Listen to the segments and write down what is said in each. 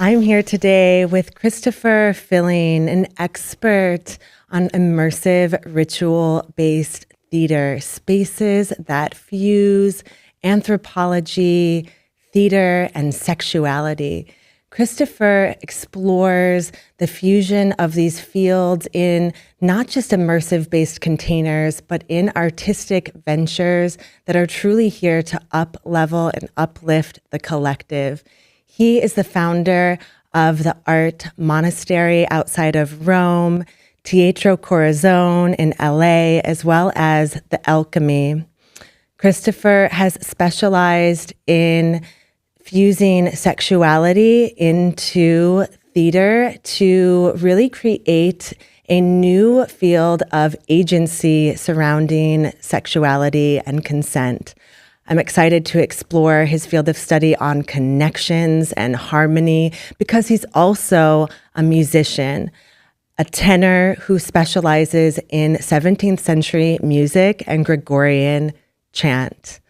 I'm here today with Christopher Filling, an expert on immersive ritual-based theater, spaces that fuse anthropology, theater, and sexuality. Christopher explores the fusion of these fields in not just immersive-based containers, but in artistic ventures that are truly here to up-level and uplift the collective. He is the founder of the art monastery outside of Rome, Teatro Korazon in LA, as well as the Alchemy. Christopher has specialized in fusing sexuality into theater to really create a new field of agency surrounding sexuality and consent. I'm excited to explore his field of study on connections and harmony because he's also a musician, a tenor who specializes in 17th century music and Gregorian chant.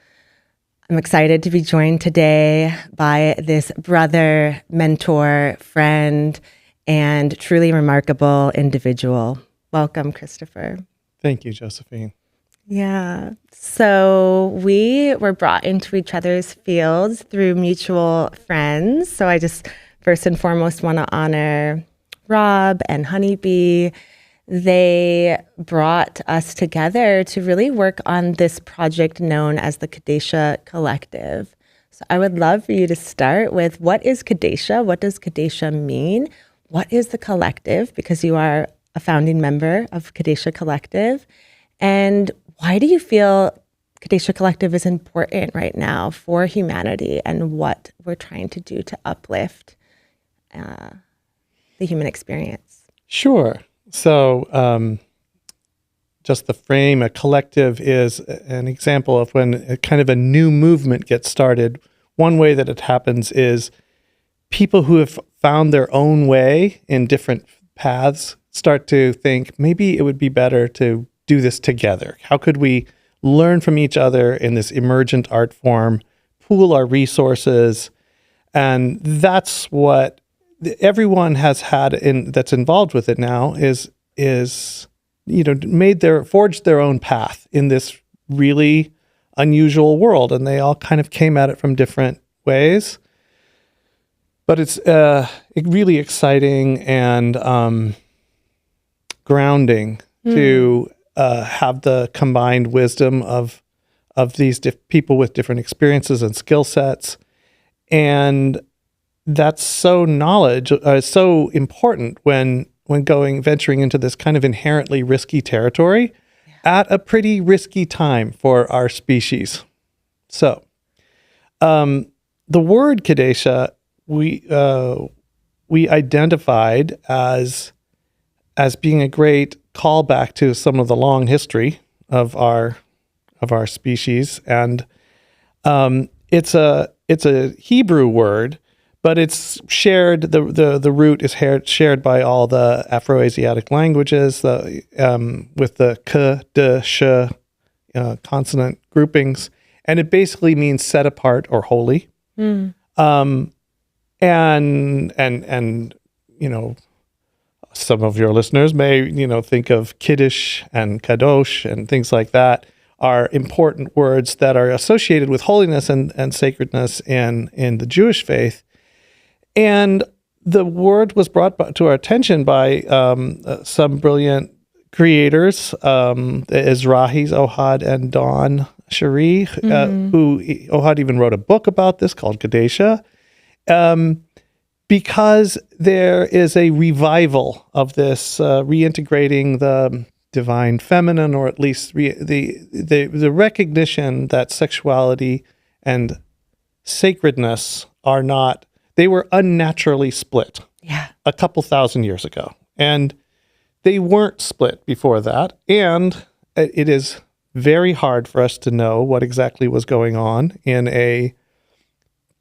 I'm excited to be joined today by this brother, mentor, friend, and truly remarkable individual. Welcome, Christopher. Thank you, Josephine. Yeah. So we were brought into each other's fields through mutual friends. So I just first and foremost want to honor Rob and Honeybee. They brought us together to really work on this project known as the Kedesha Collective. So I would love for you to start with, what is Kedesha? What does Kedesha mean? What is the collective? Because you are a founding member of Kedesha Collective. And why do you feel Kedesha Collective is important right now for humanity and what we're trying to do to uplift the human experience? Sure. So just the frame, a collective is an example of when a kind of a new movement gets started. One way that it happens is people who have found their own way in different paths start to think, maybe it would be better to do this together. How could we learn from each other in this emergent art form, pool our resources? And that's what everyone has had that's involved with it now is forged their own path in this really unusual world, and they all kind of came at it from different ways. But it's really exciting and grounding to have the combined wisdom of these people with different experiences and skill sets, and that's so important when venturing into this kind of inherently risky territory at a pretty risky time for our species. So, the word Kedesha we identified as being a great callback to some of the long history of our species, and it's a Hebrew word. But it's shared. The root is shared by all the Afro-Asiatic languages, with the k, d, sh consonant groupings, and it basically means set apart or holy. And some of your listeners may think of Kiddush and Kadosh and things like that are important words that are associated with holiness and sacredness in the Jewish faith. And the word was brought to our attention by some brilliant creators, Izrahis, Ohad and Dawn Cherie, who Ohad even wrote a book about this called Kedesha, because there is a revival of this, reintegrating the divine feminine, or at least the recognition that sexuality and sacredness are not. They were unnaturally split a couple thousand years ago. And they weren't split before that. And it is very hard for us to know what exactly was going on in a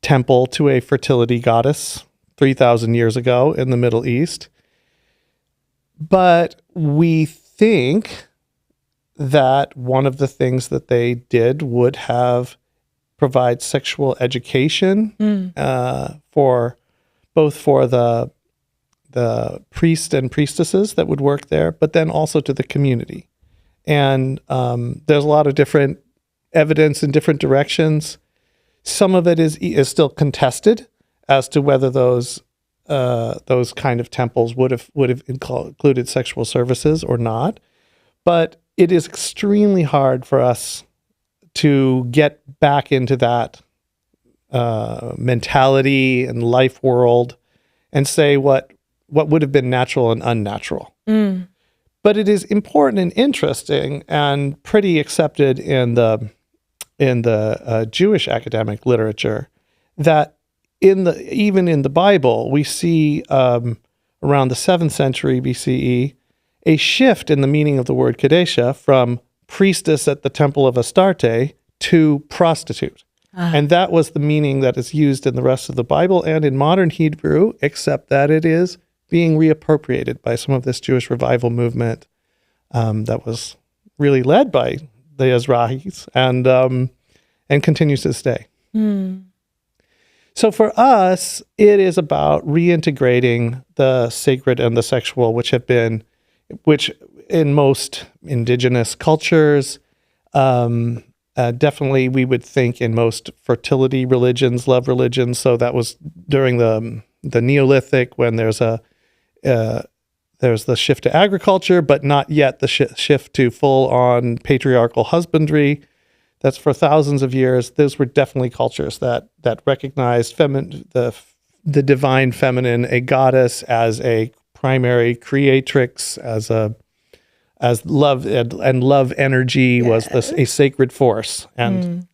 temple to a fertility goddess 3,000 years ago in the Middle East. But we think that one of the things that they did would have provide sexual education for both for the priest and priestesses that would work there, but then also to the community. And there's a lot of different evidence in different directions. Some of it is still contested as to whether those kind of temples would have included sexual services or not. But it is extremely hard for us to get back into that mentality and life world and say what would have been natural and unnatural. Mm. But it is important and interesting and pretty accepted in the Jewish academic literature that even in the Bible we see around the 7th century BCE a shift in the meaning of the word Kedesha from priestess at the temple of Astarte to prostitute. And that was the meaning that is used in the rest of the Bible and in modern Hebrew, except that it is being reappropriated by some of this Jewish revival movement that was really led by the Ezrahis and continues to this day. Mm. So for us, it is about reintegrating the sacred and the sexual, which in most indigenous cultures, definitely we would think in most fertility religions, love religions. So that was during the Neolithic when there's the shift to agriculture, but not yet the shift to full-on patriarchal husbandry. That's for thousands of years. Those were definitely cultures that recognized the divine feminine, a goddess, as a primary creatrix, as love and love energy was a sacred force. And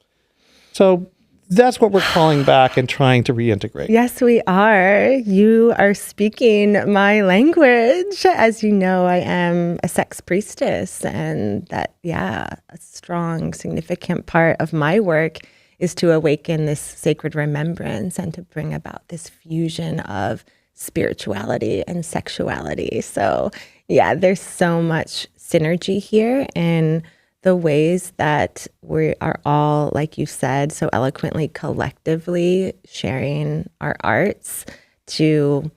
so that's what we're calling back and trying to reintegrate. Yes, we are. You are speaking my language. As you know, I am a sex priestess, and that, a strong, significant part of my work is to awaken this sacred remembrance and to bring about this fusion of spirituality and sexuality. So, there's so much synergy here in the ways that we are all, like you said, so eloquently, collectively sharing our arts to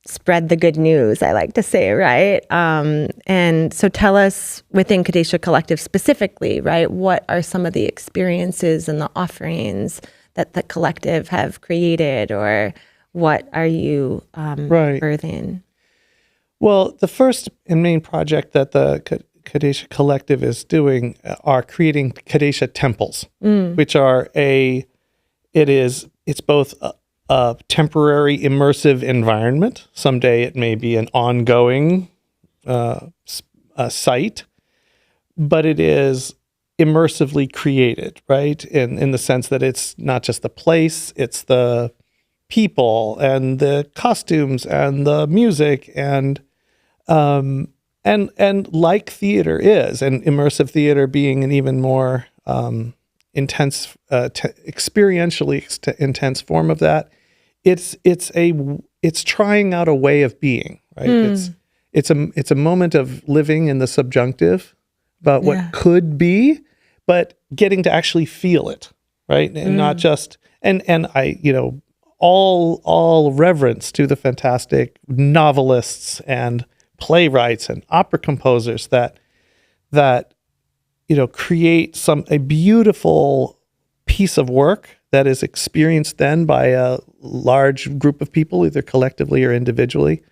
spread the good news, I like to say, right? And so tell us within Kedesha Collective specifically, right, what are some of the experiences and the offerings that the collective have created, or what are you birthing? Well, the first and main project that the Kedesha Collective is doing are creating Kedesha temples, which are it's both a temporary immersive environment. Someday it may be an ongoing site, but it is immersively created, right? In the sense that it's not just the place, it's the people and the costumes and the music and like theater is, and immersive theater being an even more intense, experientially intense form of that. It's trying out a way of being, right? It's a moment of living in the subjunctive about what could be, but getting to actually feel it, right? And not just and I all reverence to the fantastic novelists and playwrights and opera composers that create a beautiful piece of work that is experienced then by a large group of people, either collectively or individually.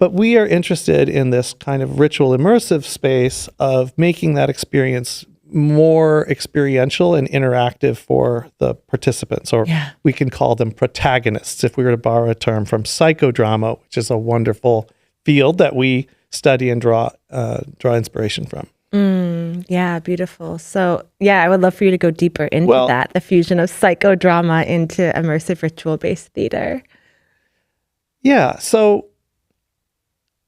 But we are interested in this kind of ritual immersive space of making that experience more experiential and interactive for the participants, or we can call them protagonists, if we were to borrow a term from psychodrama, which is a wonderful field that we study and draw inspiration from. Beautiful. So, I would love for you to go deeper into that, the fusion of psychodrama into immersive ritual-based theater. Yeah. So,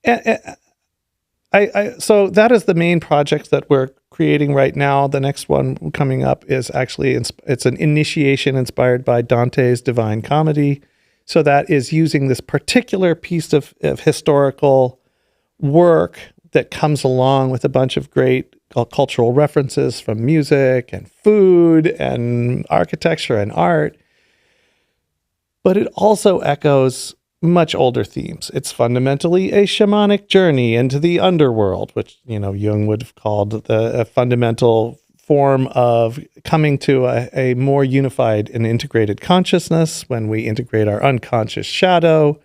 so that is the main project that we're creating right now. The next one coming up is actually, it's an initiation inspired by Dante's Divine Comedy. So that is using this particular piece of historical work that comes along with a bunch of great cultural references from music and food and architecture and art. But it also echoes much older themes. It's fundamentally a shamanic journey into the underworld, which, Jung would have called a fundamental form of coming to a more unified and integrated consciousness when we integrate our unconscious shadow.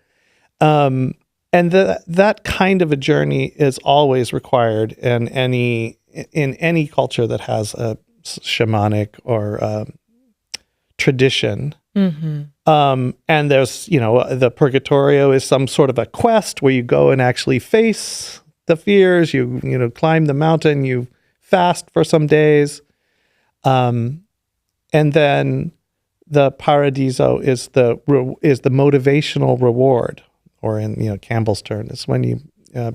And that kind of a journey is always required in any culture that has a shamanic or tradition. Mm-hmm. And there's, the Purgatorio is some sort of a quest where you go and actually face the fears. You climb the mountain. You fast for some days, and then the Paradiso is the motivational reward, or in Campbell's turn is when you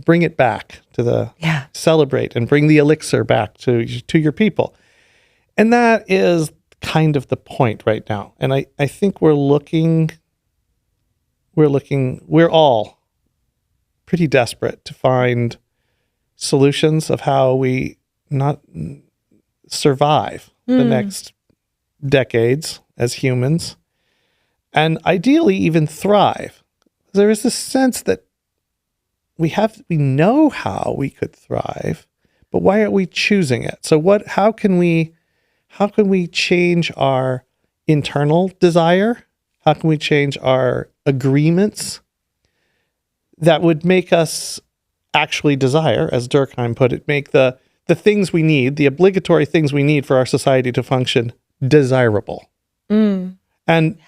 bring it back to celebrate and bring the elixir back to your people, and that is kind of the point right now. And I think we're all pretty desperate to find solutions of how we not survive the next decades as humans, and ideally even thrive. There is this sense that we know how we could thrive, but why aren't we choosing it? So how can we change our internal desire? How can we change our agreements that would make us actually desire, as Durkheim put it, make the things we need, the obligatory things we need for our society to function, desirable. And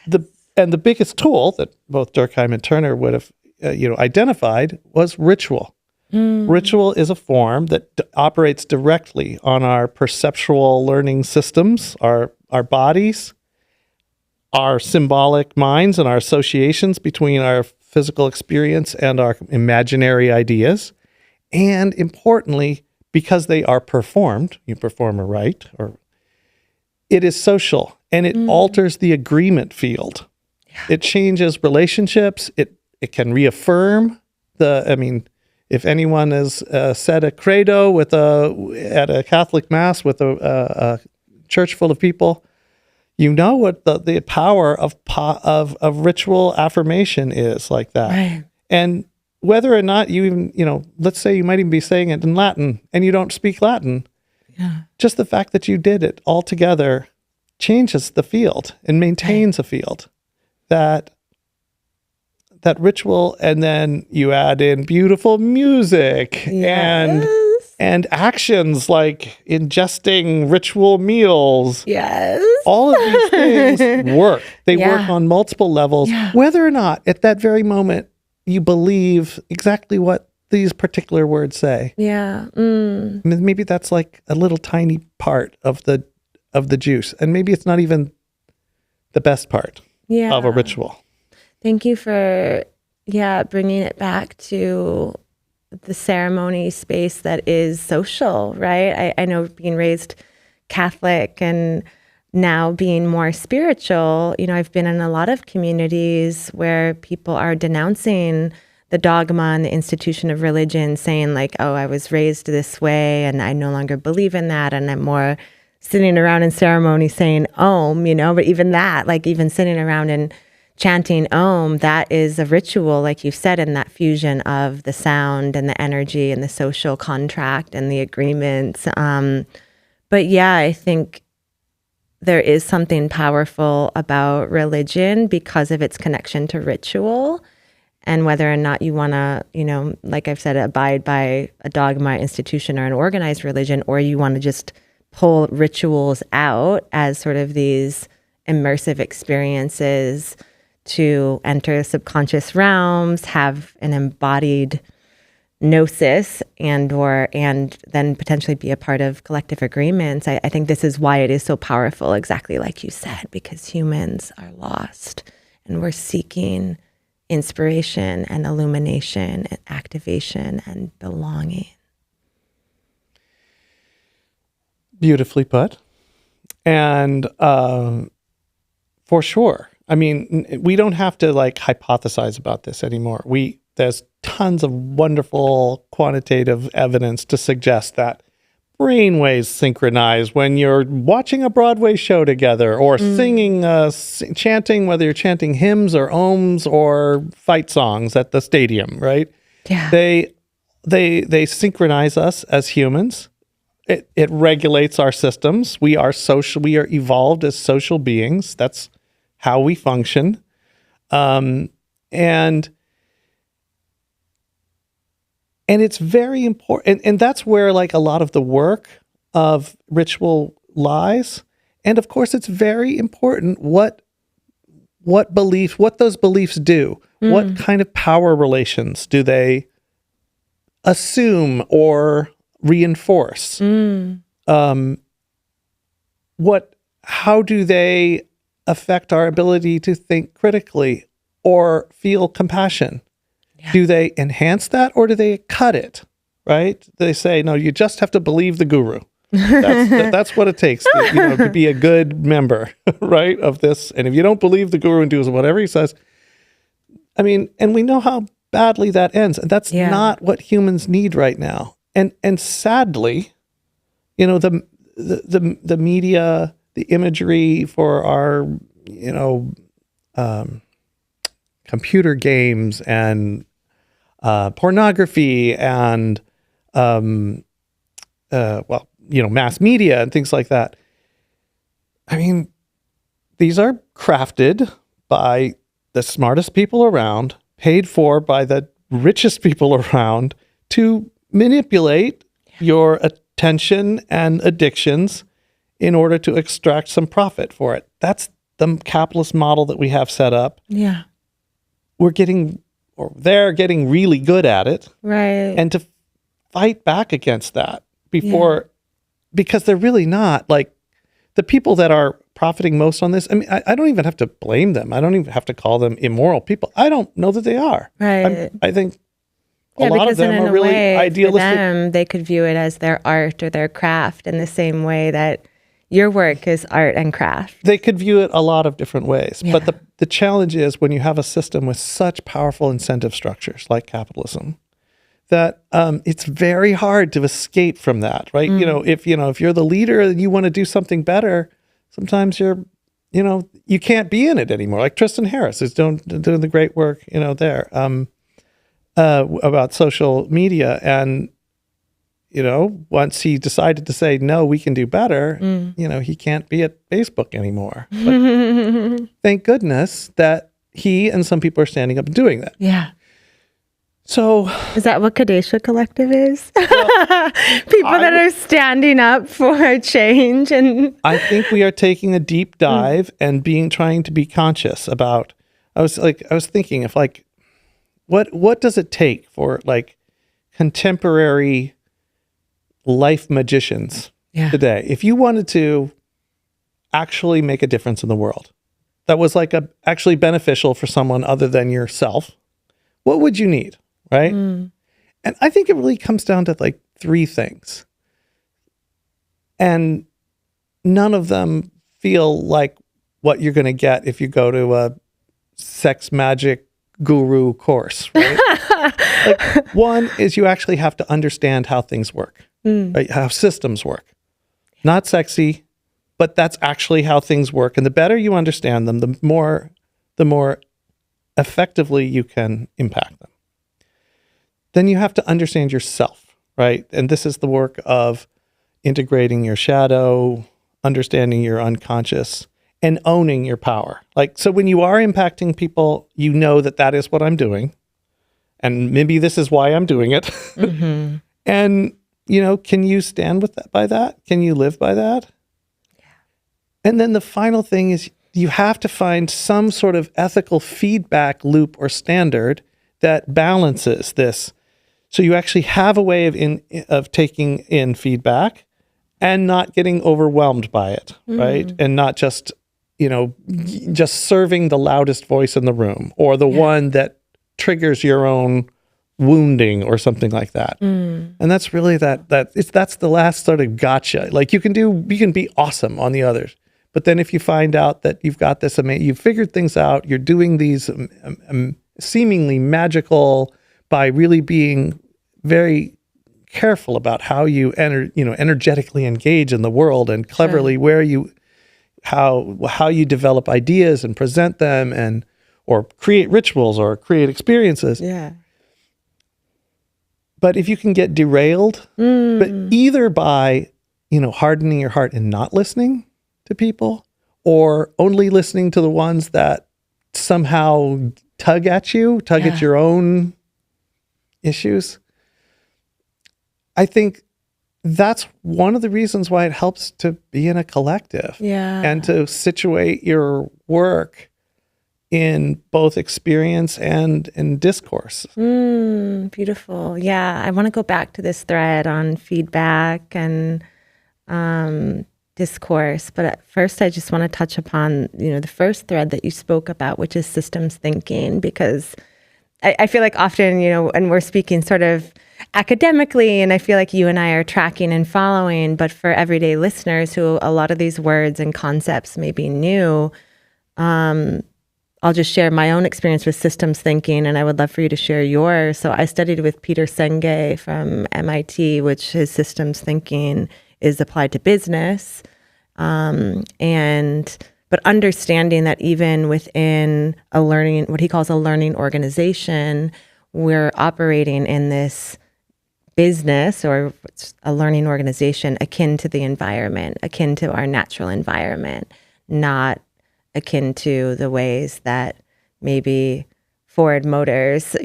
the biggest tool that both Durkheim and Turner would have identified was ritual. Ritual is a form that operates directly on our perceptual learning systems, our bodies, our symbolic minds, and our associations between our physical experience and our imaginary ideas. And importantly, because they are performed, you perform a rite, or it is social, and it alters the agreement field. Yeah. It changes relationships. It can reaffirm if anyone has said a credo at a Catholic mass with a church full of people, what the power of ritual affirmation is like that. Right. And whether or not you even, let's say you might even be saying it in Latin and you don't speak Latin, just the fact that you did it all together changes the field and maintains a field that ritual, and then you add in beautiful music and actions like ingesting ritual meals. Yes. All of these things work. They work on multiple levels, whether or not at that very moment you believe exactly what these particular words say. Yeah. Maybe that's like a little tiny part of the juice, and maybe it's not even the best part of a ritual. Thank you for, bringing it back to the ceremony space that is social, right? I know being raised Catholic and now being more spiritual, I've been in a lot of communities where people are denouncing the dogma and the institution of religion, saying like, oh, I was raised this way and I no longer believe in that, and I'm more sitting around in ceremony saying Om, but even that, like even sitting around and chanting Om, that is a ritual, like you said, in that fusion of the sound and the energy and the social contract and the agreements. But I think there is something powerful about religion because of its connection to ritual, and whether or not you want to, like I've said, abide by a dogma institution or an organized religion, or you want to just pull rituals out as sort of these immersive experiences to enter subconscious realms, have an embodied gnosis, and then potentially be a part of collective agreements. I think this is why it is so powerful, exactly like you said, because humans are lost and we're seeking inspiration and illumination and activation and belonging. Beautifully put. And for sure. I mean, we don't have to like hypothesize about this anymore. There's tons of wonderful quantitative evidence to suggest that brainwaves synchronize when you're watching a Broadway show together, or singing, chanting, whether you're chanting hymns or ohms or fight songs at the stadium, right? Yeah. They synchronize us as humans. It regulates our systems. We are social. We are evolved as social beings. That's how we function. And it's very important. And that's where like a lot of the work of ritual lies. And of course, it's very important what those beliefs do. What kind of power relations do they assume or reinforce? How do they affect our ability to think critically or feel compassion? Yeah. Do they enhance that, or do they cut it? Right? They say, no, you just have to believe the guru. That's what it takes to be a good member, right, of this. And if you don't believe the guru and do whatever he says, I mean, and we know how badly that ends. And that's not what humans need right now. And sadly, the media, the imagery for our, computer games and pornography and mass media and things like that. I mean, these are crafted by the smartest people around, paid for by the richest people around to manipulate your attention and addictions in order to extract some profit for it. That's the capitalist model that we have set up. Yeah. They're getting really good at it. Right. And to fight back against that because they're really not like the people that are profiting most on this. I mean, I don't even have to blame them. I don't even have to call them immoral people. I don't know that they are. Right. I think a lot of them are really idealistic. For them, they could view it as their art or their craft in the same way that your work is art and craft. They could view it a lot of different ways. Yeah. But the challenge is when you have a system with such powerful incentive structures like capitalism, that it's very hard to escape from that, right? If you're the leader and you want to do something better, sometimes you can't be in it anymore. Like Tristan Harris is doing the great work, there about social media. And, once he decided to say, no, we can do better, he can't be at Facebook anymore. But thank goodness that he and some people are standing up and doing that. Yeah. So is that what Kedesha Collective is? Well, people that are standing up for change. And I think we are taking a deep dive and trying to be conscious about. I was thinking of like, what does it take for like contemporary life magicians today? If you wanted to actually make a difference in the world, that was like actually beneficial for someone other than yourself, what would you need? Right. And I think it really comes down to like three things. And none of them feel like what you're going to get if you go to a sex magic guru course. Right? Like, one is you actually have to understand how things work, right? How systems work. Not sexy, but that's actually how things work. And the better you understand them, the more effectively you can impact them. Then you have to understand yourself, right? And this is the work of integrating your shadow, understanding your unconscious, and owning your power. Like, so when you are impacting people, you know that is what I'm doing. And maybe this is why I'm doing it. Mm-hmm. And, can you stand with that, by that? Can you live by that? Yeah. And then the final thing is you have to find some sort of ethical feedback loop or standard that balances this. So you actually have a way of taking in feedback and not getting overwhelmed by it, right? And not just, just serving the loudest voice in the room or the one that triggers your own wounding or something like that. And that's really that's the last sort of gotcha. Like you can be awesome on the others, but then if you find out that you've got this, you've figured things out, you're doing these seemingly magical by really being very careful about how you energetically engage in the world, and cleverly how you develop ideas and present them, or create rituals or create experiences. Yeah. But if you can get derailed, but either by, hardening your heart and not listening to people, or only listening to the ones that somehow tug at your own issues, I think that's one of the reasons why it helps to be in a collective and to situate your work in both experience and in discourse. Beautiful. Yeah. I want to go back to this thread on feedback and discourse. But at first, I just want to touch upon, the first thread that you spoke about, which is systems thinking, because I feel like often, and we're speaking sort of academically, and I feel like you and I are tracking and following, but for everyday listeners who a lot of these words and concepts may be new, I'll just share my own experience with systems thinking, and I would love for you to share yours. So I studied with Peter Senge from MIT, which his systems thinking is applied to business. But understanding that even within what he calls a learning organization, we're operating in this business or a learning organization akin to the environment, akin to our natural environment, not akin to the ways that maybe Ford Motors,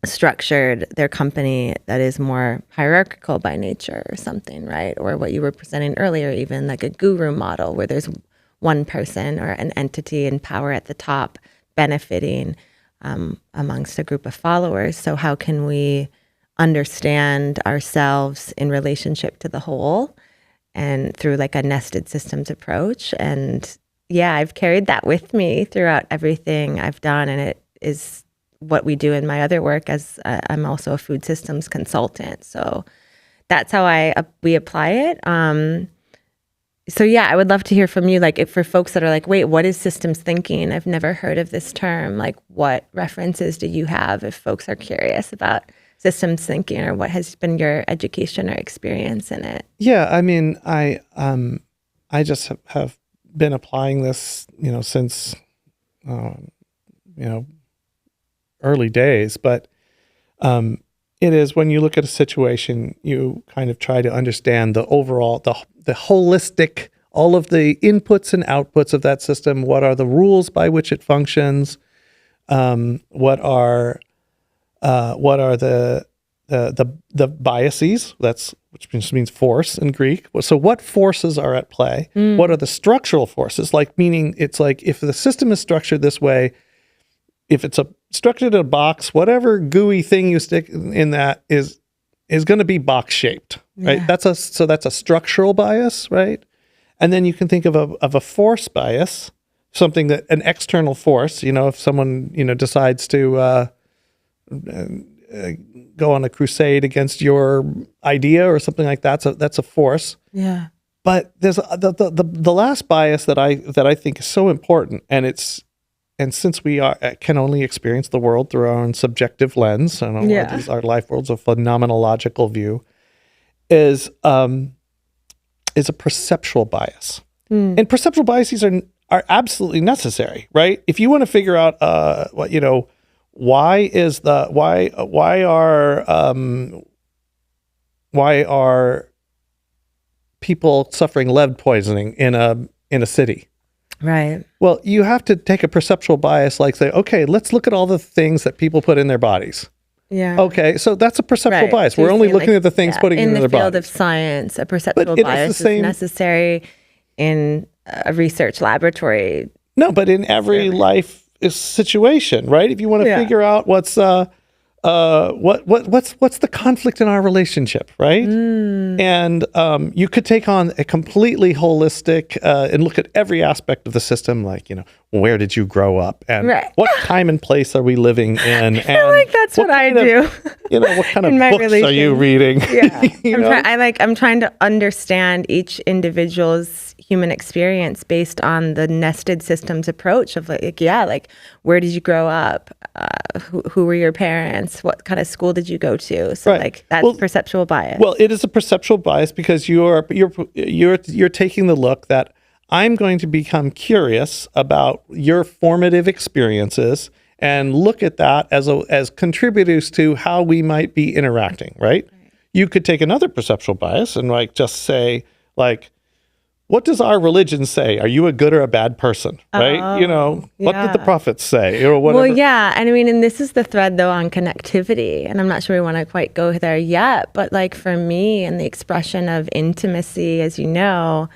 structured their company that is more hierarchical by nature or something, right? Or what you were presenting earlier, even like a guru model where there's one person or an entity in power at the top benefiting amongst a group of followers. So how can we understand ourselves in relationship to the whole and through like a nested systems approach? And yeah, I've carried that with me throughout everything I've done, and it is what we do in my other work, as I'm also a food systems consultant. So that's how we apply it. So yeah, I would love to hear from you, like, if for folks that are like, wait, what is systems thinking? I've never heard of this term. Like, what references do you have if folks are curious about systems thinking, or what has been your education or experience in it? Yeah, I mean, I just have been applying this, since, early days, but it is when you look at a situation, you kind of try to understand the overall, the holistic, all of the inputs and outputs of that system. What are the rules by which it functions? What are the biases? Which just means force in Greek. So what forces are at play? What are the structural forces? Like, meaning it's like if the system is structured this way, if it's structured in a box, whatever gooey thing you stick in that is going to be box shaped, right? Yeah. That's a structural bias, right? And then you can think of a force bias, something that an external force. If someone decides to go on a crusade against your idea or something like that, so that's a force. Yeah. But there's the last bias that I think is so important, and since we can only experience the world through our own subjective lens, and our life world's a phenomenological view, is a perceptual bias. And perceptual biases are absolutely necessary, right? If you want to figure out why are people suffering lead poisoning in a city? Right. Well, you have to take a perceptual bias, like say, okay, let's look at all the things that people put in their bodies. Yeah. Okay, so that's a perceptual bias. We're only looking at the things putting in their bodies. In the field of science, a perceptual bias is necessary in a research laboratory. No, but in every life situation, right? If you want to figure out what's the conflict in our relationship, right? And you could take on a completely holistic and look at every aspect of the system, like, where did you grow up, and what time and place are we living in? I feel like that's what I do. What kind of books are you reading? Yeah, I'm trying to understand each individual's human experience based on the nested systems approach of where did you grow up? who were your parents? What kind of school did you go to? So Right. like that's perceptual bias. Well, it is a perceptual bias because you're taking the look that I'm going to become curious about your formative experiences and look at that as contributors to how we might be interacting, right? You could take another perceptual bias and like just say like, what does our religion say? Are you a good or a bad person? Right? What did the prophets say? Or whatever. Well, yeah. And I mean, and this is the thread though on connectivity. And I'm not sure we want to quite go there yet. But like for me and the expression of intimacy, as you know,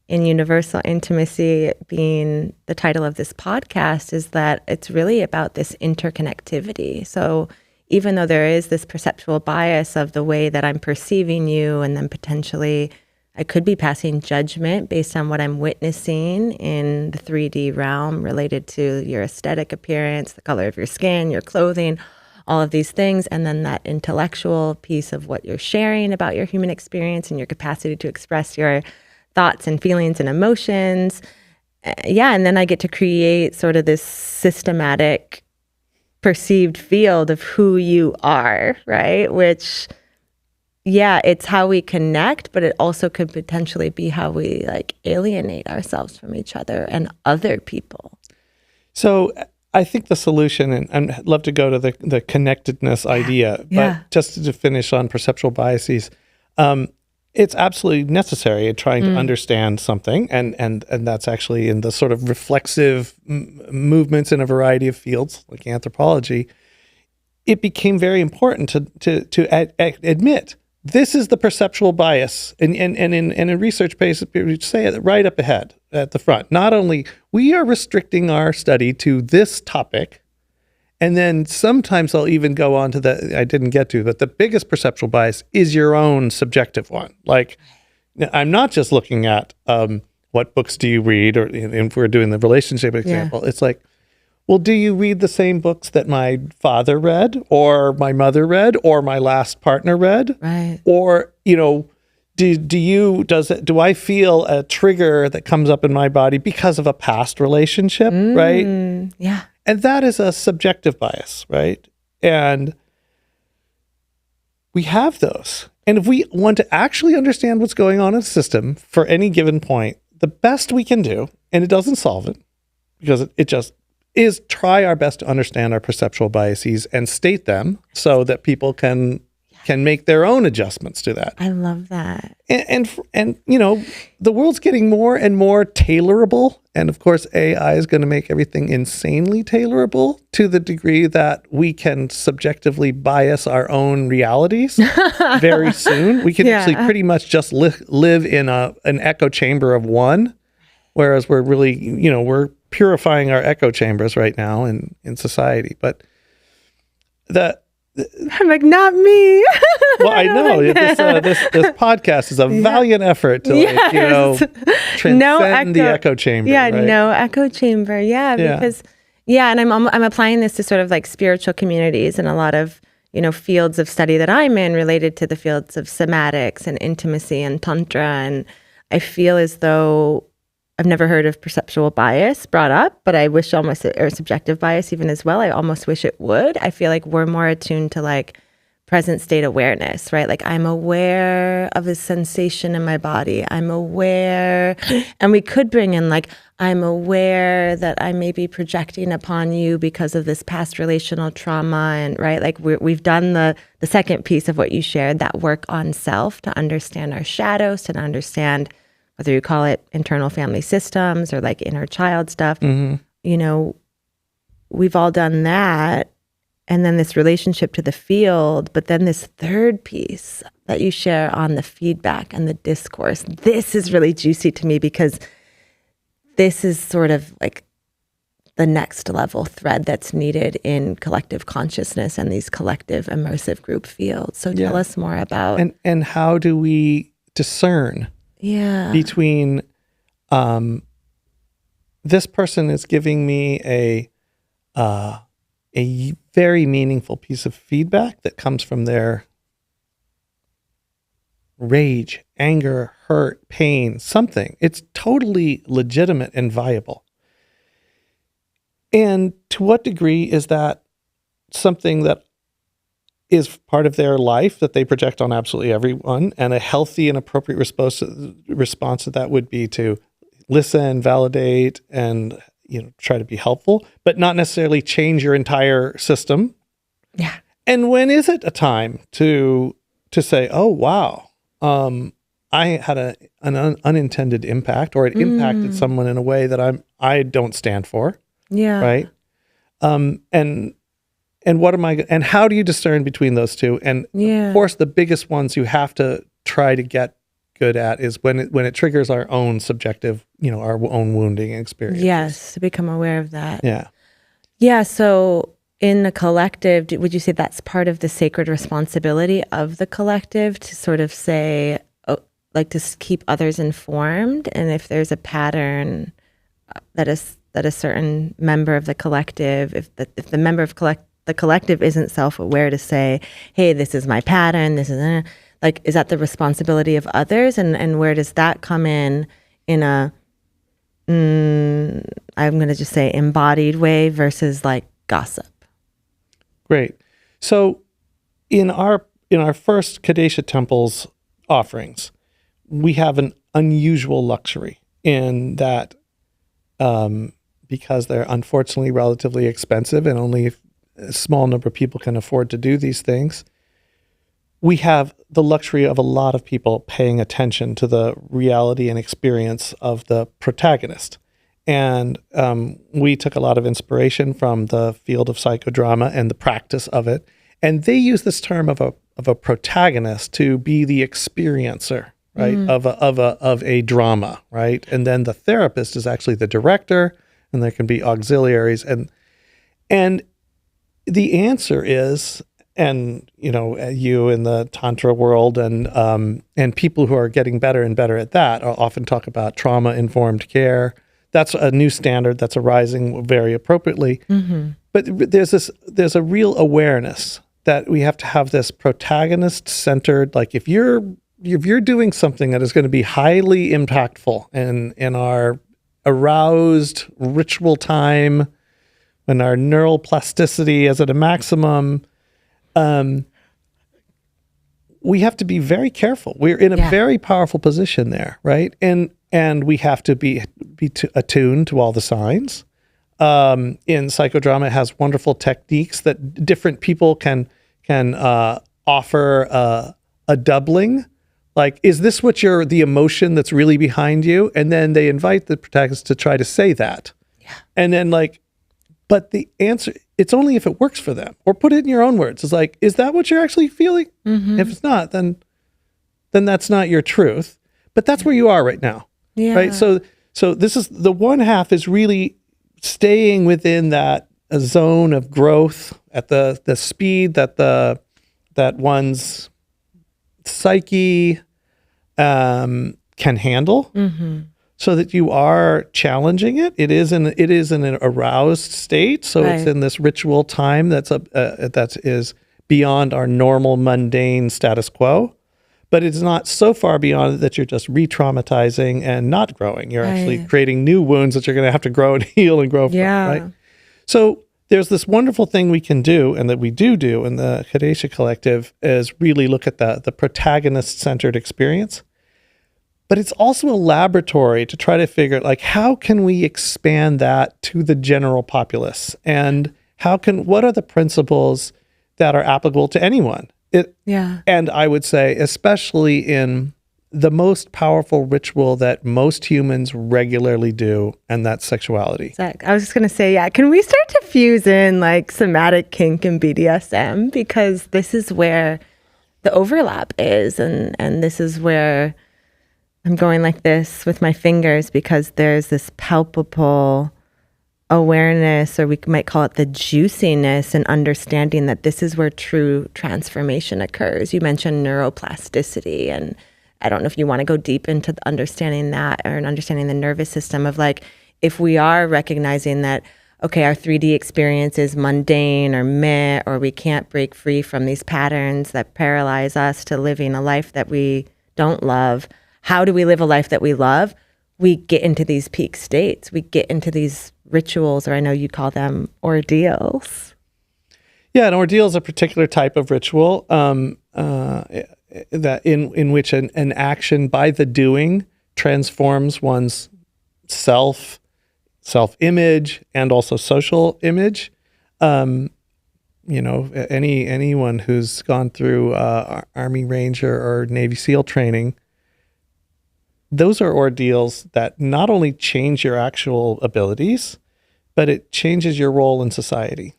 in universal intimacy being the title of this podcast, is that it's really about this interconnectivity. So even though there is this perceptual bias of the way that I'm perceiving you, and then potentially I could be passing judgment based on what I'm witnessing in the 3D realm related to your aesthetic appearance, the color of your skin, your clothing, all of these things. And then that intellectual piece of what you're sharing about your human experience and your capacity to express your thoughts and feelings and emotions. Yeah, and then I get to create sort of this systematic perceived field of who you are, right? Which, yeah, it's how we connect, but it also could potentially be how we like alienate ourselves from each other and other people. So I think the solution, and I'd love to go to the connectedness idea, but just to finish on perceptual biases, it's absolutely necessary in trying to understand something, and that's actually in the sort of reflexive movements in a variety of fields like anthropology. It became very important to admit this is the perceptual bias, and in a research paper, we say it right up ahead at the front. Not only we are restricting our study to this topic. And then sometimes I'll even go on to I didn't get to, but the biggest perceptual bias is your own subjective one. Like, I'm not just looking at what books do you read, or if we're doing the relationship example, it's like, well, do you read the same books that my father read, or my mother read, or my last partner read? Right. Or, do I feel a trigger that comes up in my body because of a past relationship, right? Yeah. And that is a subjective bias, right? And we have those. And if we want to actually understand what's going on in the system for any given point, the best we can do, and it doesn't solve it, because it just is, try our best to understand our perceptual biases and state them so that people can make their own adjustments to that. I love that. And the world's getting more and more tailorable. And of course, AI is going to make everything insanely tailorable to the degree that we can subjectively bias our own realities very soon. We can actually pretty much just live in an echo chamber of one, whereas we're really, we're purifying our echo chambers right now in society. But I'm like, not me. Well, I know this podcast is a valiant effort to transcend the echo chamber. Yeah, right? No echo chamber. Yeah, because and I'm applying this to sort of like spiritual communities and a lot of fields of study that I'm in related to the fields of somatics and intimacy and tantra, and I feel as though I've never heard of perceptual bias brought up, but I wish almost, or subjective bias even as well. I almost wish it would. I feel like we're more attuned to like present state awareness, right? Like I'm aware of a sensation in my body. I'm aware, and we could bring in like, I'm aware that I may be projecting upon you because of this past relational trauma, and right, like we've done the second piece of what you shared, that work on self to understand our shadows, to understand whether you call it internal family systems or like inner child stuff. We've all done that. And then this relationship to the field, but then this third piece that you share on the feedback and the discourse. This is really juicy to me because this is sort of like the next level thread that's needed in collective consciousness and these collective immersive group fields. So tell us more about... And how do we discern between this person is giving me a very meaningful piece of feedback that comes from their rage, anger, hurt, pain, something. It's totally legitimate and viable. And to what degree is that something that is part of their life that they project on absolutely everyone, and a healthy and appropriate response to that would be to listen, validate, and try to be helpful, but not necessarily change your entire system. Yeah. And when is it a time to say, oh wow, I had an unintended impact, or it impacted someone in a way that I don't stand for. Yeah. Right. And what am I? And how do you discern between those two? And of course, the biggest ones you have to try to get good at is when it triggers our own subjective, our own wounding experience. Yes, to become aware of that. Yeah. Yeah. So in the collective, would you say that's part of the sacred responsibility of the collective to sort of say, like, to keep others informed, and if there's a pattern that a certain member of the collective, if the member of the collective isn't self-aware to say, hey, this is my pattern, this is like, is that the responsibility of others, and where does that come in a I'm going to just say embodied way versus like gossip? Great. So in our first Kedesha temple's offerings, we have an unusual luxury in that, because they're unfortunately relatively expensive and only a small number of people can afford to do these things, we have the luxury of a lot of people paying attention to the reality and experience of the protagonist. And we took a lot of inspiration from the field of psychodrama and the practice of it. And they use this term of a protagonist to be the experiencer, right, of a drama, right? And then the therapist is actually the director, and there can be auxiliaries. And the answer is, and you in the Tantra world and people who are getting better and better at that often talk about trauma-informed care. That's a new standard that's arising very appropriately. Mm-hmm. But there's a real awareness that we have to have this protagonist-centered, like if you're doing something that is going to be highly impactful in our aroused ritual time, when our neural plasticity is at a maximum, we have to be very careful. We're in a very powerful position there, right? And we have to be attuned to all the signs. In psychodrama, it has wonderful techniques that different people can offer a doubling. Like, is this the emotion that's really behind you? And then they invite the protagonist to try to say that. Yeah. And then but the answer, it's only if it works for them, or put it in your own words. It's like, is that what you're actually feeling? Mm-hmm. If it's not, then that's not your truth. But that's where you are right now. Yeah. Right. So this is the one half is really staying within that zone of growth at the speed that one's psyche can handle, so that you are challenging it. It is in an aroused state, so right. It's in this ritual time that is beyond our normal mundane status quo. But it's not so far beyond it that you're just re-traumatizing and not growing. You're actually creating new wounds that you're going to have to grow and heal and grow from, right? So there's this wonderful thing we can do, and that we do in the Kedesha Collective, is really look at the protagonist-centered experience. But it's also a laboratory to try to figure out, how can we expand that to the general populace? And what are the principles that are applicable to anyone? And I would say, especially in the most powerful ritual that most humans regularly do, and that's sexuality. I was just going to say, can we start to fuse in somatic kink and BDSM? Because this is where the overlap is, and this is where I'm going like this with my fingers, because there's this palpable awareness, or we might call it the juiciness, and understanding that this is where true transformation occurs. You mentioned neuroplasticity, and I don't know if you want to go deep into understanding that, or understanding the nervous system of if we are recognizing that, okay, our 3D experience is mundane or meh, or we can't break free from these patterns that paralyze us to living a life that we don't love. How do we live a life that we love? We get into these peak states. We get into these rituals, or I know you call them ordeals. Yeah, an ordeal is a particular type of ritual that in which an action by the doing transforms one's self-image, and also social image. Anyone who's gone through Army Ranger or Navy SEAL training, those are ordeals that not only change your actual abilities, but it changes your role in society.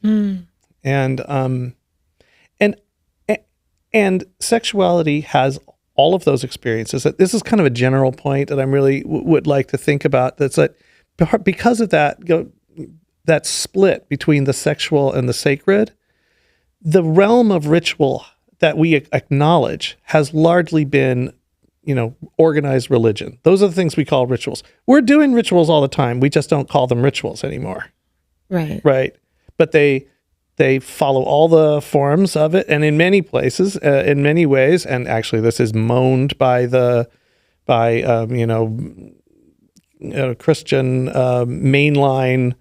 And sexuality has all of those experiences. This is kind of a general point that I really would like to think about. That's that because of that split between the sexual and the sacred, the realm of ritual that we acknowledge has largely been, organized religion. Those are the things we call rituals. We're doing rituals all the time. We just don't call them rituals anymore. Right. But they follow all the forms of it, and in many places, in many ways, and actually this is moaned by Christian mainline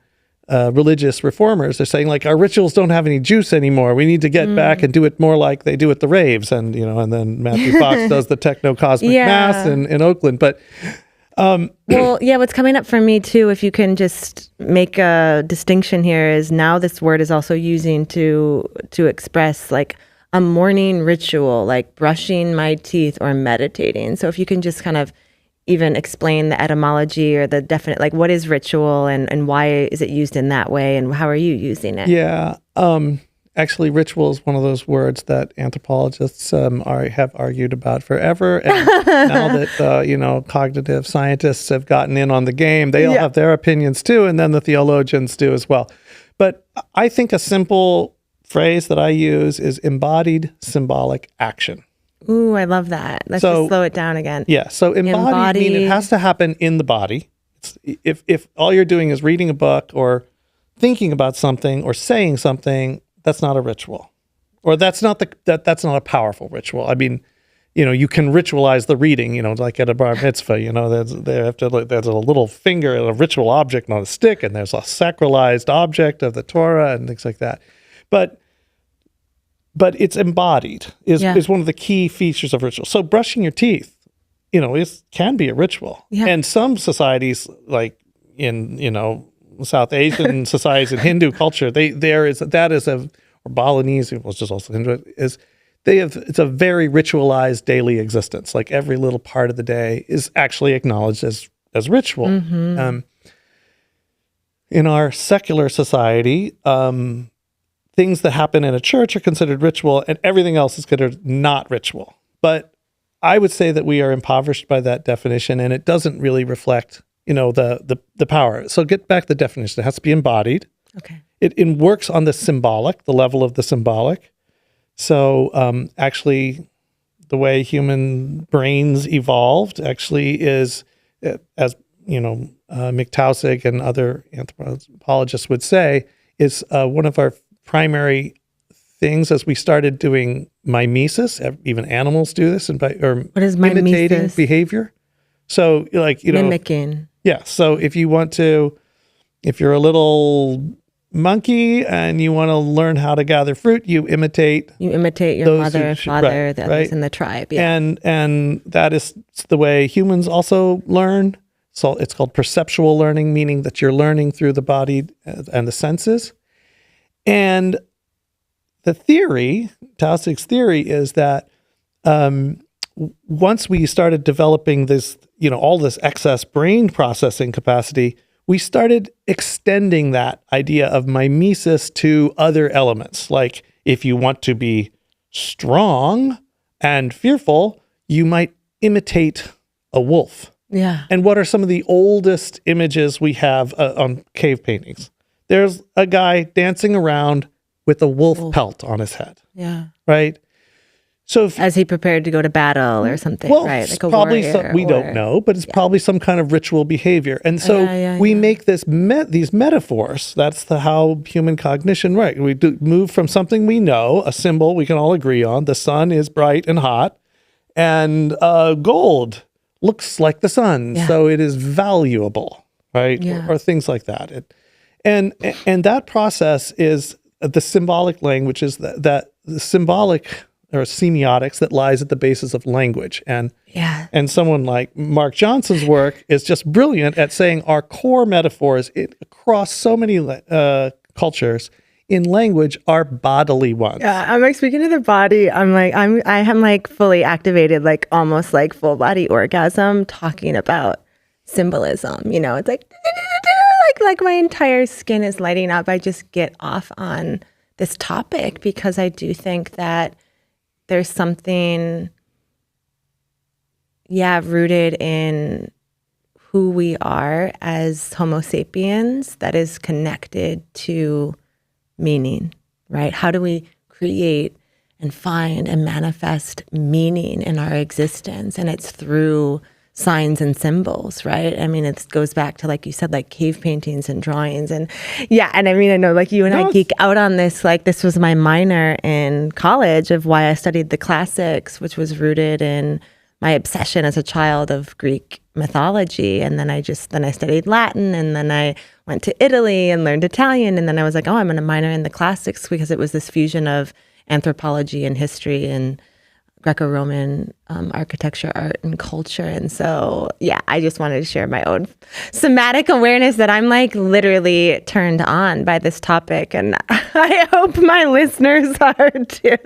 religious reformers. They're saying, like, our rituals don't have any juice anymore. We need to get back and do it more like they do at the raves. And, and then Matthew Fox does the techno-cosmic mass in Oakland. But what's coming up for me too, if you can just make a distinction here, is now this word is also using to express like a morning ritual, like brushing my teeth or meditating. So if you can just kind of even explain the etymology or the definite, like what is ritual and why is it used in that way, and how are you using it? Yeah. Actually, ritual is one of those words that anthropologists have argued about forever. And now that, cognitive scientists have gotten in on the game, they all have their opinions too, and then the theologians do as well. But I think a simple phrase that I use is embodied symbolic action. Ooh, I love that. Let's just slow it down again. Yeah, so embodied means it has to happen in the body. If all you're doing is reading a book or thinking about something or saying something, that's not a ritual, or that's not that's not a powerful ritual. I mean, you can ritualize the reading, like at a bar mitzvah, there's a little finger, a ritual object on a stick, and there's a sacralized object of the Torah and things like that. But it's embodied is one of the key features of ritual. So brushing your teeth, it can be a ritual. Yeah. And some societies, like in, South Asian societies and Hindu culture, or Balinese, which is also Hindu, it's a very ritualized daily existence. Like every little part of the day is actually acknowledged as ritual. Mm-hmm. In our secular society, things that happen in a church are considered ritual, and everything else is considered not ritual. But I would say that we are impoverished by that definition, and it doesn't really reflect, the power. So get back to the definition. It has to be embodied. Okay. It works on the symbolic, the level of the symbolic. So actually, the way human brains evolved actually is, as Mick Taussig and other anthropologists would say, is one of our primary things as we started doing mimesis. Even animals do this, or what is imitating mimesis? Behavior. So, like, mimicking. Yeah. So if you're a little monkey and you want to learn how to gather fruit, you imitate your mother, father, the others in the tribe. Yeah. And that is the way humans also learn. So it's called perceptual learning, meaning that you're learning through the body and the senses. And the theory, Taussig's theory, is that once we started developing this, all this excess brain processing capacity, we started extending that idea of mimesis to other elements. Like if you want to be strong and fearful, you might imitate a wolf. Yeah. And what are some of the oldest images we have on cave paintings? There's a guy dancing around with a wolf pelt on his head. Yeah. Right? So as he prepared to go to battle or something, right? Like a probably warrior, we don't know, but it's probably some kind of ritual behavior. And so we make these metaphors. That's how human cognition works. We move from something we know, a symbol we can all agree on. The sun is bright and hot, and gold looks like the sun, so it is valuable, right? Or things like that. And that process is the symbolic language is that the symbolic or semiotics that lies at the basis of language. And someone like Mark Johnson's work is just brilliant at saying our core metaphors across so many cultures in language are bodily ones. Yeah, I'm like, speaking of the body, I am like fully activated, like almost like full body orgasm talking about symbolism. You know, it's like my entire skin is lighting up. I just get off on this topic because I do think that there's something, rooted in who we are as Homo sapiens that is connected to meaning, right? How do we create and find and manifest meaning in our existence? And it's through signs and symbols, right? I mean, it goes back to, like you said, like cave paintings and drawings. And and I mean, I know like you and I geek out on this. Like this was my minor in college of why I studied the classics, which was rooted in my obsession as a child of Greek mythology. And then I studied Latin, and then I went to Italy and learned Italian. And then I was like, oh, I'm going to minor in the classics because it was this fusion of anthropology and history and Greco-Roman architecture, art, and culture. And so, I just wanted to share my own somatic awareness that I'm like literally turned on by this topic. And I hope my listeners are too.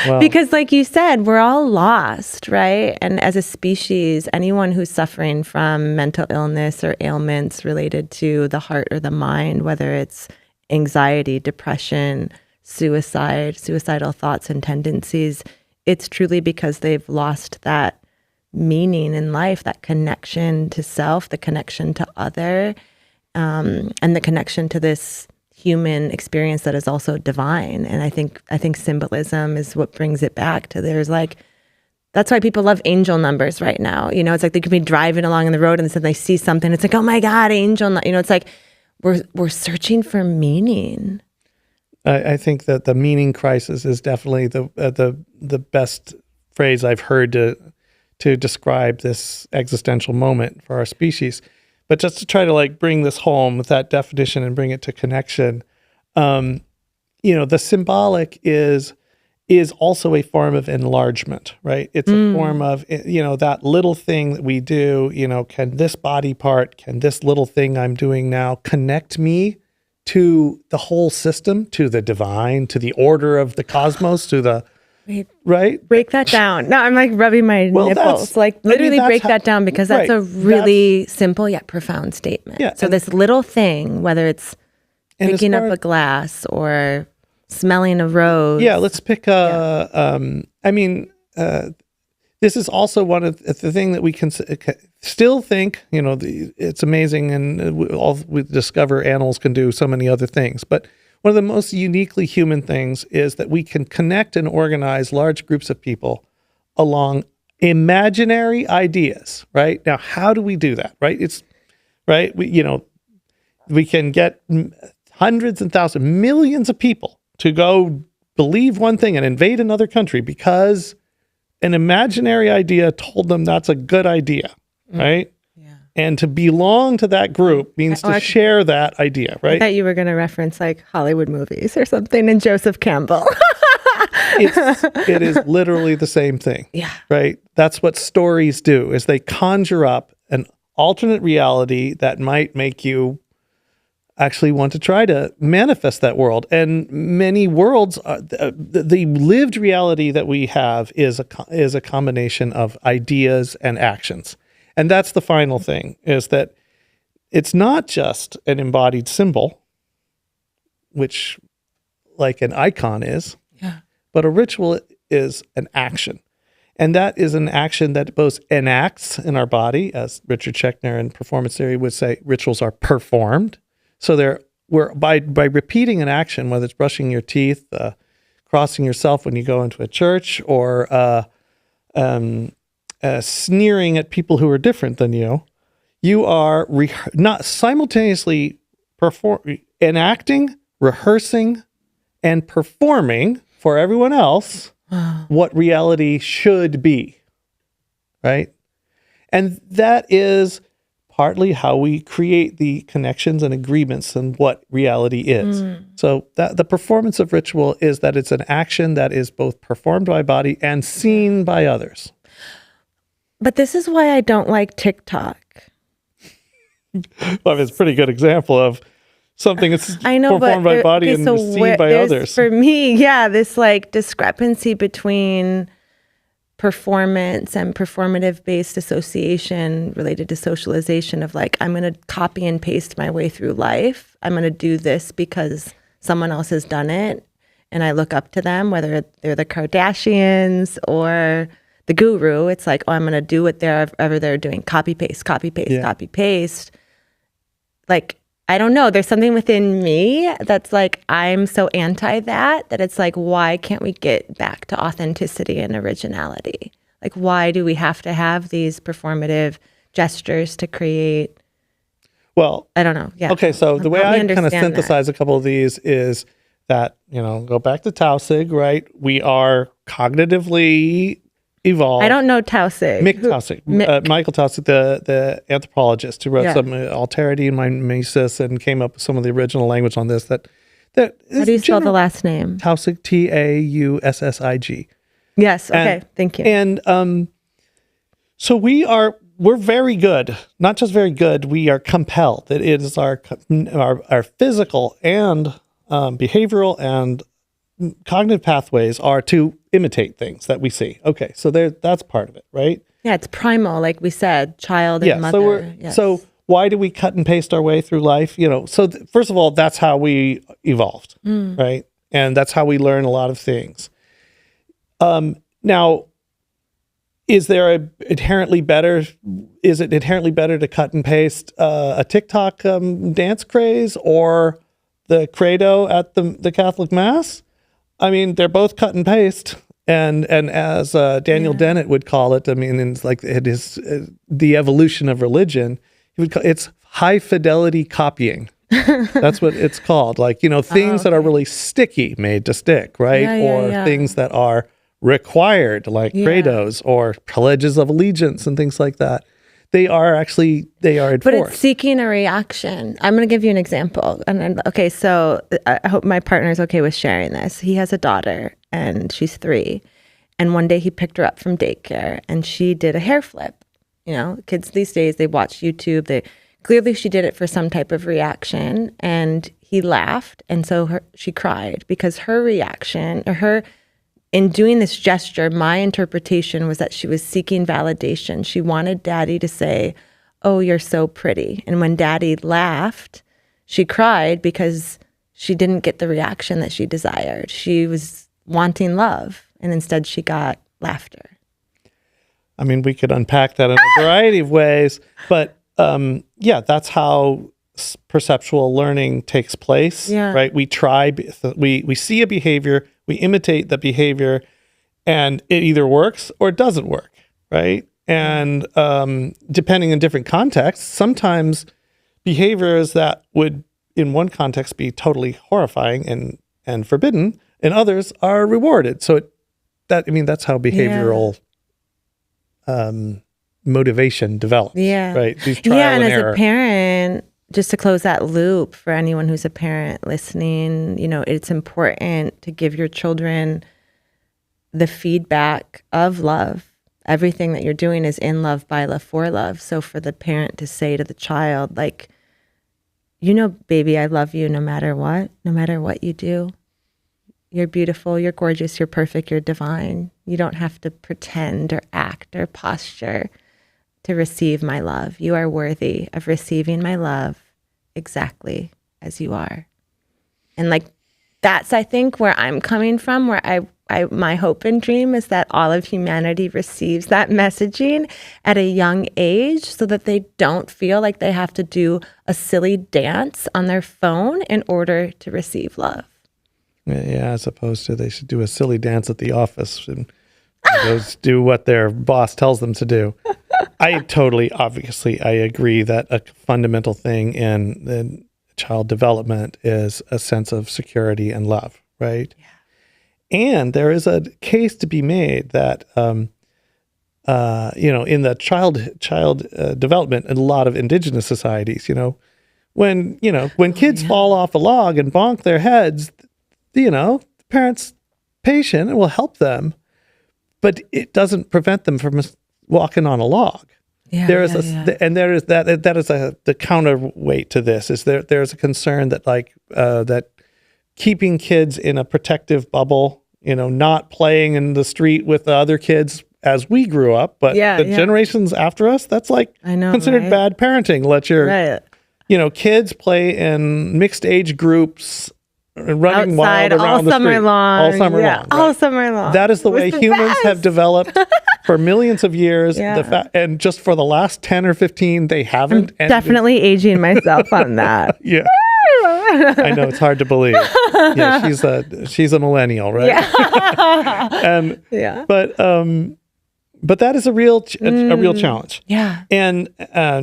Well, because like you said, we're all lost, right? And as a species, anyone who's suffering from mental illness or ailments related to the heart or the mind, whether it's anxiety, depression, suicidal thoughts and tendencies, it's truly because they've lost that meaning in life, that connection to self, the connection to other, and the connection to this human experience that is also divine. And I think symbolism is what brings it back to that's why people love angel numbers right now. You know, it's like they could be driving along in the road and they see something. It's like, oh my God, angel. You know, it's like we're searching for meaning. I think that the meaning crisis is definitely the best phrase I've heard to describe this existential moment for our species. But just to try to like bring this home with that definition and bring it to connection, the symbolic is also a form of enlargement, right? It's a form of, that little thing that we do, can this body part, can this little thing I'm doing now connect me to the whole system, to the divine, to the order of the cosmos, to the, right? Break that down. No, I'm like rubbing my nipples. Like literally break that down because that's a really simple yet profound statement. Yeah, so this little thing, whether it's picking up a glass or smelling a rose. Yeah, let's pick this is also one of the thing that we can still think, it's amazing, and we discover animals can do so many other things. But one of the most uniquely human things is that we can connect and organize large groups of people along imaginary ideas, right? Now, how do we do that, right? It's, right, we can get hundreds and thousands, millions of people to go believe one thing and invade another country because an imaginary idea told them that's a good idea, right? Yeah. And to belong to that group means to share that idea, right? I thought you were going to reference like Hollywood movies or something and Joseph Campbell. It is literally the same thing, right? That's what stories do, is they conjure up an alternate reality that might make you actually want to try to manifest that world. And many worlds, the lived reality that we have is a combination of ideas and actions. And that's the final thing, is that it's not just an embodied symbol, which like an icon is, but a ritual is an action. And that is an action that both enacts in our body, as Richard Schechner in performance theory would say, rituals are performed. So we're by repeating an action, whether it's brushing your teeth, crossing yourself when you go into a church, or sneering at people who are different than you, you are not simultaneously enacting, rehearsing, and performing for everyone else what reality should be, right? And that is partly how we create the connections and agreements and what reality is. So that the performance of ritual is that it's an action that is both performed by body and seen by others. But this is why I don't like TikTok. Well, it's a pretty good example of something that's performed by body and seen by others. For me, this like discrepancy between performance and performative-based association related to socialization of like, I'm going to copy and paste my way through life. I'm going to do this because someone else has done it, and I look up to them, whether they're the Kardashians or the guru. It's like, oh, I'm going to do whatever they're doing. Copy, paste, copy, paste, copy, paste. Like, I don't know. There's something within me that's like, I'm so anti that it's like, why can't we get back to authenticity and originality? Like, why do we have to have these performative gestures to create? Well, I don't know. Yeah. Okay. So the way I kind of synthesize a couple of these is that, go back to Tausig, right? We are cognitively evolved. I don't know Tausig. Michael Tausig, the anthropologist who wrote some Alterity and Mimesis and came up with some of the original language on this. That how do you spell the last name? Tausig, Taussig. Yes. Okay. Thank you. And so we're very good, not just very good. We are compelled. It is our physical and behavioral and cognitive pathways are to imitate things that we see. Okay, so that's part of it, right? Yeah, it's primal, like we said, child and mother. So why do we cut and paste our way through life? First of all, that's how we evolved, right? And that's how we learn a lot of things. Now, is it inherently better to cut and paste a TikTok dance craze or the credo at the Catholic Mass? I mean, they're both cut and paste, and as Daniel Dennett would call it, I mean, it's like it is the evolution of religion. He would call it's high fidelity copying. That's what it's called. Like things that are really sticky, made to stick, right? Things that are required, like credos or pledges of allegiance and things like that. They are enforced. But it's seeking a reaction. I'm going to give you an example. So I hope my partner's okay with sharing this. He has a daughter, and she's 3. And one day he picked her up from daycare, and she did a hair flip. Kids these days, they watch YouTube. Clearly she did it for some type of reaction, and he laughed. And so she cried because her reaction, in doing this gesture, my interpretation was that she was seeking validation. She wanted Daddy to say, "Oh, you're so pretty." And when Daddy laughed, she cried because she didn't get the reaction that she desired. She was wanting love, and instead she got laughter. I mean, we could unpack that in a variety of ways, but that's how perceptual learning takes place, right? We see a behavior, we imitate the behavior, and it either works or it doesn't work, right? And depending on different contexts, sometimes behaviors that would, in one context, be totally horrifying and forbidden, and others are rewarded. So that's how behavioral motivation develops, right? These trial and as error. A parent, just to close that loop for anyone who's a parent listening, it's important to give your children the feedback of love. Everything that you're doing is in love, by love, for love. So for the parent to say to the child, like, baby, I love you no matter what you do. You're beautiful, you're gorgeous, you're perfect, you're divine. You don't have to pretend or act or posture to receive my love. You are worthy of receiving my love exactly as you are. And that's, I think, where I'm coming from, where my hope and dream is that all of humanity receives that messaging at a young age so that they don't feel like they have to do a silly dance on their phone in order to receive love. Yeah, as opposed to they should do a silly dance at the office and just do what their boss tells them to do. I agree that a fundamental thing in child development is a sense of security and love, right? Yeah. And there is a case to be made that in the child development in a lot of indigenous societies, when kids fall off a log and bonk their heads, the parents patient and will help them, but it doesn't prevent them from walking on a log. Yeah, there is the counterweight to this is there's a concern that that keeping kids in a protective bubble, not playing in the street with the other kids as we grew up, but generations after us, that's considered bad parenting. Let your kids play in mixed age groups, running outside, wild around the street all summer long. All summer long. That is the way humans have developed for millions of years. And just for the last 10 or 15, they haven't. I'm definitely aging myself on that. Yeah. I know, it's hard to believe. Yeah, she's a millennial, right? Yeah. But that is a real challenge. Yeah. And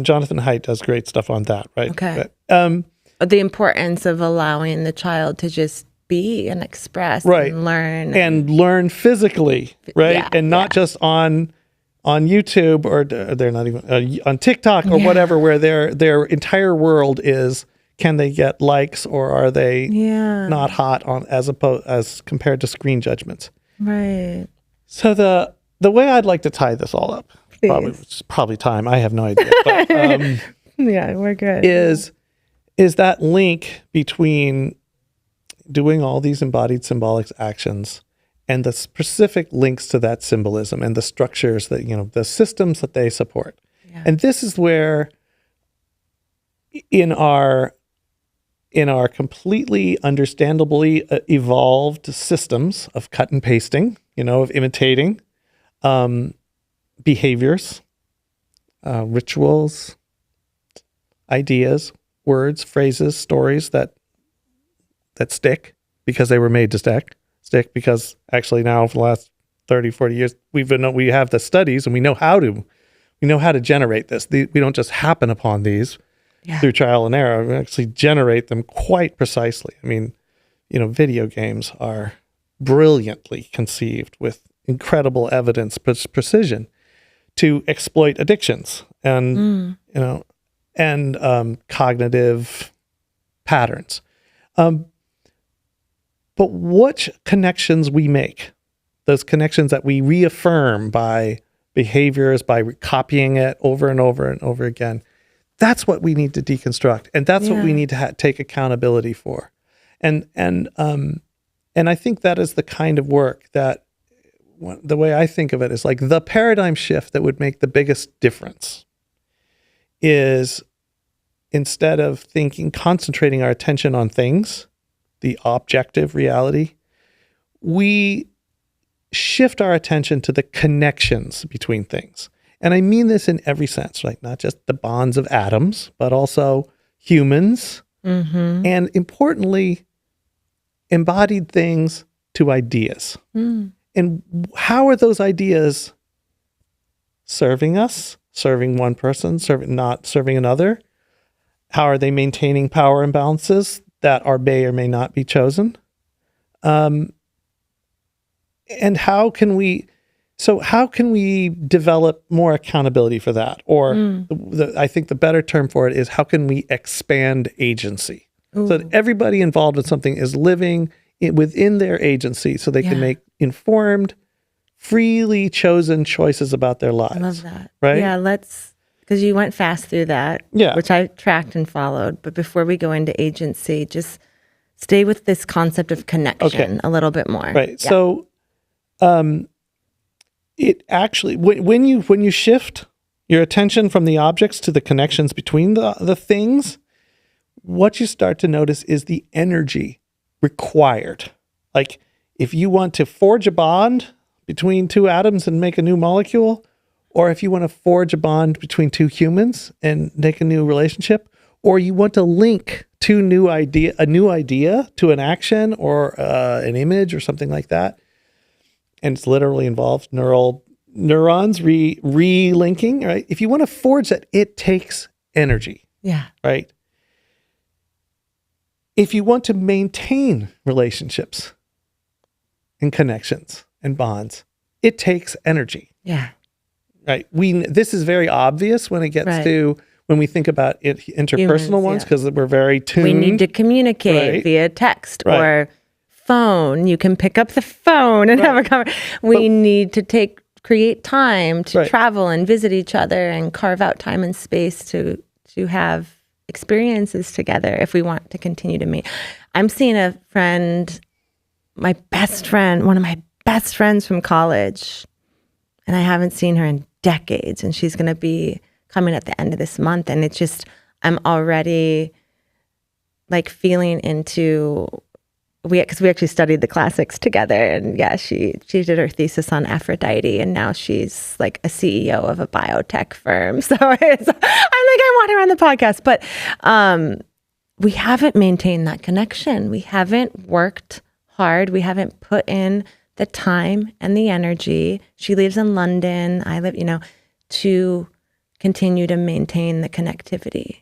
Jonathan Haidt does great stuff on that, right? Okay. But, the importance of allowing the child to just be and express and learn. And learn physically, right? Yeah, and not just on YouTube, or they're not even on TikTok or whatever, where their entire world is, can they get likes, or are they not hot as compared to screen judgments? Right. So the way I'd like to tie this all up, probably time, I have no idea. But, yeah, we're good. Is that link between doing all these embodied symbolic actions and the specific links to that symbolism and the structures that, the systems that they support. Yeah. And this is where in our completely understandably evolved systems of cut and pasting, of imitating behaviors, rituals, ideas, words, phrases, stories that stick because they were made to stick because actually now for the last 30, 40 years, we have the studies and we know how to generate this. We don't just happen upon these through trial and error. We actually generate them quite precisely. I mean, video games are brilliantly conceived with incredible evidence, precision to exploit addictions and, cognitive patterns. But what connections we make, those connections that we reaffirm by behaviors, by copying it over and over and over again, that's what we need to deconstruct. And that's what we need to take accountability for. And I think that is the kind of work that, the way I think of it is like the paradigm shift that would make the biggest difference is, instead of concentrating our attention on things, the objective reality, we shift our attention to the connections between things. And I mean this in every sense, right? Not just the bonds of atoms, but also humans, and importantly, embodied things to ideas. And how are those ideas serving us, serving one person, not serving another? How are they maintaining power imbalances that may or may not be chosen? And how can we develop more accountability for that? Or I think the better term for it is, how can we expand agency? Ooh. So that everybody involved with something is living within their agency, so they can make informed, freely chosen choices about their lives. I love that. Right? Yeah, because you went fast through that, which I tracked and followed. But before we go into agency, just stay with this concept of connection a little bit more. Right. Yeah. So it actually, when you shift your attention from the objects to the connections between the things, what you start to notice is the energy required. Like, if you want to forge a bond between two atoms and make a new molecule, or if you want to forge a bond between two humans and make a new relationship, or you want to link a new idea to an action or an image or something like that, and it's literally involved neurons re-linking, right? If you want to forge that, it takes energy. Yeah. Right? If you want to maintain relationships and connections and bonds, it takes energy. Yeah. right? This is very obvious when it gets to when we think about interpersonal ones, because we're very tuned. We need to communicate via text or phone. You can pick up the phone and have a conversation. We need to create time to travel and visit each other and carve out time and space to have experiences together if we want to continue to meet. I'm seeing a friend, one of my best friends from college, and I haven't seen her in decades, and she's going to be coming at the end of this month, and it's just, I'm already like feeling into, because we actually studied the classics together, and she did her thesis on Aphrodite, and now she's like a CEO of a biotech firm. So I'm like, I want her on the podcast, but we haven't maintained that connection. We haven't worked hard. We haven't put in the time and the energy. She lives in London. I live, to continue to maintain the connectivity.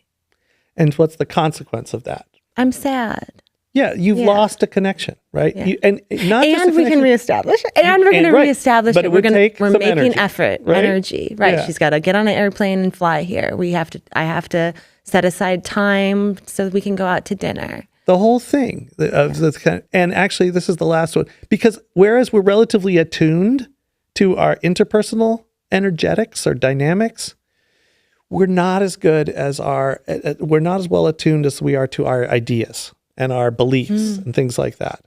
And what's the consequence of that? I'm sad. Yeah, you've lost a connection, right? Yeah. And we can reestablish it. And we're going to reestablish it. We're making effort, energy. Right. Yeah. She's got to get on an airplane and fly here. I have to set aside time so we can go out to dinner. The whole thing. And actually, this is the last one. Because whereas we're relatively attuned to our interpersonal energetics or dynamics, we're not as well attuned as we are to our ideas and our beliefs and things like that.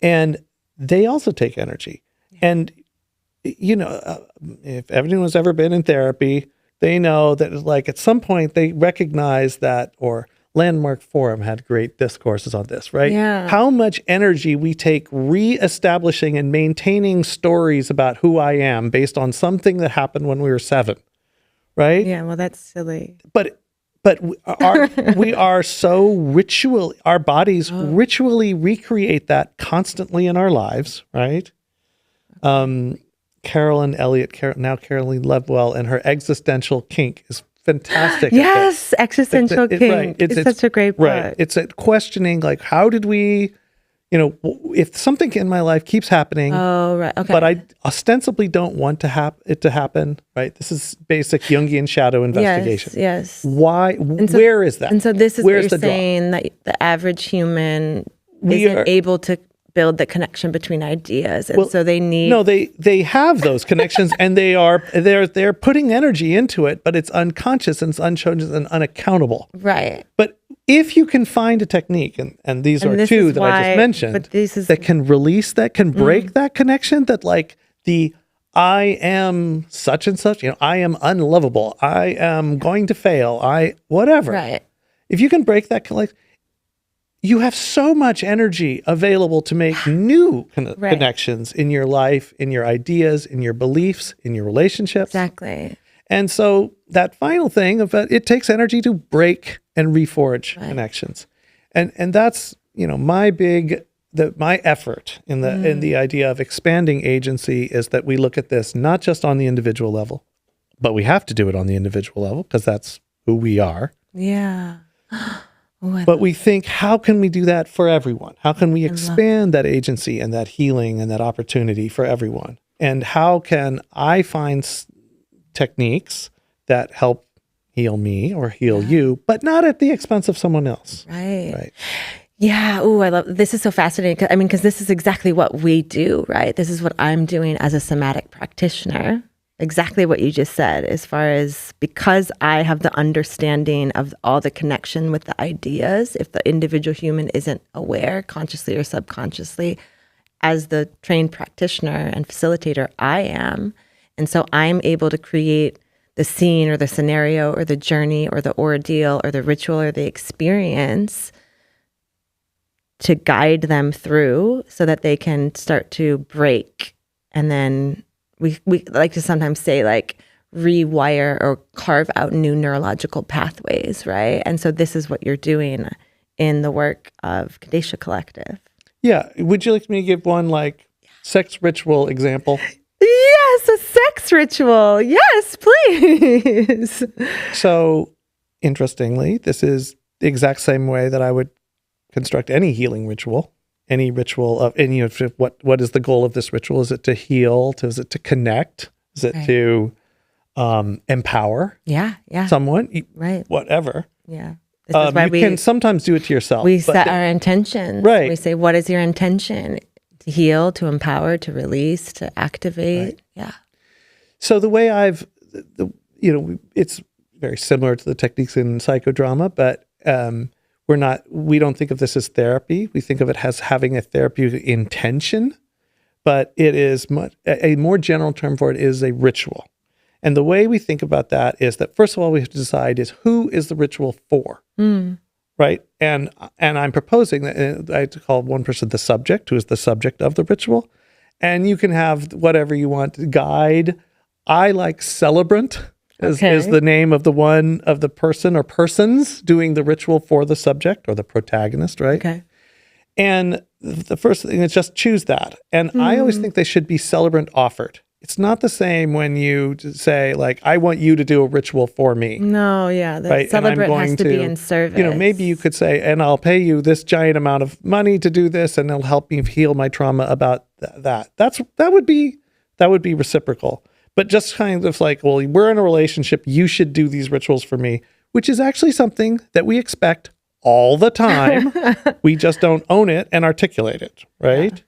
And they also take energy. And, if anyone's ever been in therapy, they know that like at some point they recognize that, or Landmark Forum had great discourses on this, right? Yeah. How much energy we take reestablishing and maintaining stories about who I am based on something that happened when we were 7, right? Yeah, well, that's silly. But we are so our bodies ritually recreate that constantly in our lives, right? Caroline Elliott, now Caroline Lovewell, and her existential kink is fantastic. Yes, existential kink. It's such a great book. Right. It's a questioning, like, how did we, if something in my life keeps happening, but I ostensibly don't want it to happen, right? This is basic Jungian shadow investigation. Yes. Why? Where is that? And so this is what you're saying, that the average human isn't able to build the connection between ideas, and so they need. No, they have those connections, and they're putting energy into it, but it's unconscious and it's unconscious and unaccountable. Right. But if you can find a technique, and these are two that I just mentioned, that can release that, can break that connection, that like I am such and such, I am unlovable, I am going to fail, whatever. Right. If you can break that, you have so much energy available to make new connections in your life, in your ideas, in your beliefs, in your relationships. Exactly. And so that final thing of it takes energy to break and reforge connections. And that's, my effort in the idea of expanding agency is that we look at this not just on the individual level, but we have to do it on the individual level because that's who we are. Yeah. But we think, how can we do that for everyone? How can we expand that agency and that healing and that opportunity for everyone? And how can I find techniques that help heal me or heal you, but not at the expense of someone else? Right. Yeah. Ooh, I love this. Is so fascinating. Because this is exactly what we do, right? This is what I'm doing as a somatic practitioner. Exactly what you just said, as far as, because I have the understanding of all the connection with the ideas, if the individual human isn't aware, consciously or subconsciously, as the trained practitioner and facilitator I am. And so I'm able to create the scene or the scenario or the journey or the ordeal or the ritual or the experience to guide them through so that they can start to break. And then we like to sometimes say like rewire or carve out new neurological pathways, right? And so this is what you're doing in the work of Kedesha Collective. Yeah. Would you like me to give one like sex ritual example? Yes, a sex ritual. Yes, please. So interestingly, this is the exact same way that I would construct any healing ritual. Any ritual of any of what is the goal of this ritual? Is it to heal? Is it to connect? Is it to empower Yeah. someone, Right. whatever. Yeah. This is why you can sometimes do it to yourself. we set our intentions. Right. We say, what is your intention? To heal, to empower, to release, to activate. Right. Yeah. So the way it's very similar to the techniques in psychodrama, but we don't think of this as therapy. We think of it as having a therapeutic intention, but it is a more general term for it is a ritual. And the way we think about that is that, first of all, we have to decide is who is the ritual for, right? And I'm proposing that I call one person the subject, who is the subject of the ritual. And you can have whatever you want, guide. I like celebrant is the name of the person or persons doing the ritual for the subject or the protagonist, right? Okay. And the first thing is just choose that. And I always think they should be celebrant offered. It's not the same when you say, like, I want you to do a ritual for me. No, yeah. The right? celebrant has to be in service. Maybe you could say, and I'll pay you this giant amount of money to do this, and it'll help me heal my trauma about that. That would be reciprocal. But just kind of like, well, we're in a relationship, you should do these rituals for me, which is actually something that we expect all the time. We just don't own it and articulate it, right? Yeah.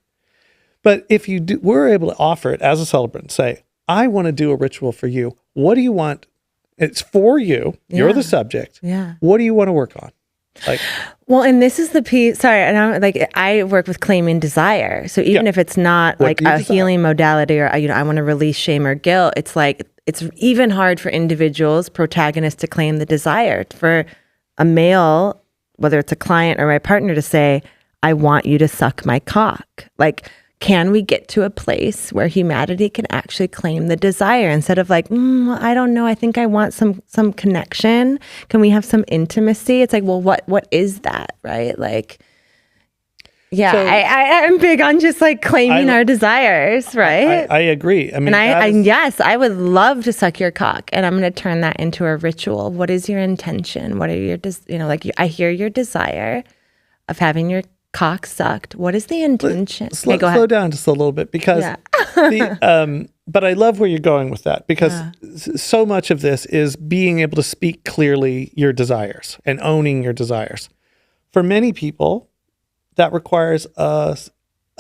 But if we're able to offer it as a celebrant, say, I want to do a ritual for you. What do you want? It's for you. Yeah. You're the subject. Yeah. What do you want to work on? Well, and this is the piece. Sorry, and I work with claiming desire. So even if it's not like a healing modality, or I want to release shame or guilt, it's like it's even hard for individuals, protagonists, to claim the desire. For a male, whether it's a client or my partner, to say, "I want you to suck my cock." Like, can we get to a place where humanity can actually claim the desire instead of like, I don't know, I think I want some connection. Can we have some intimacy? It's like, well, what is that, right? Like, yeah, so, I'm big on just like claiming our desires, right? I agree. I mean, yes, I would love to suck your cock, and I'm going to turn that into a ritual. What is your intention? What are your, I hear your desire of having your cock sucked. What is the intention? Slow down just a little bit because but I love where you're going with that because so much of this is being able to speak clearly your desires and owning your desires. For many people, that requires a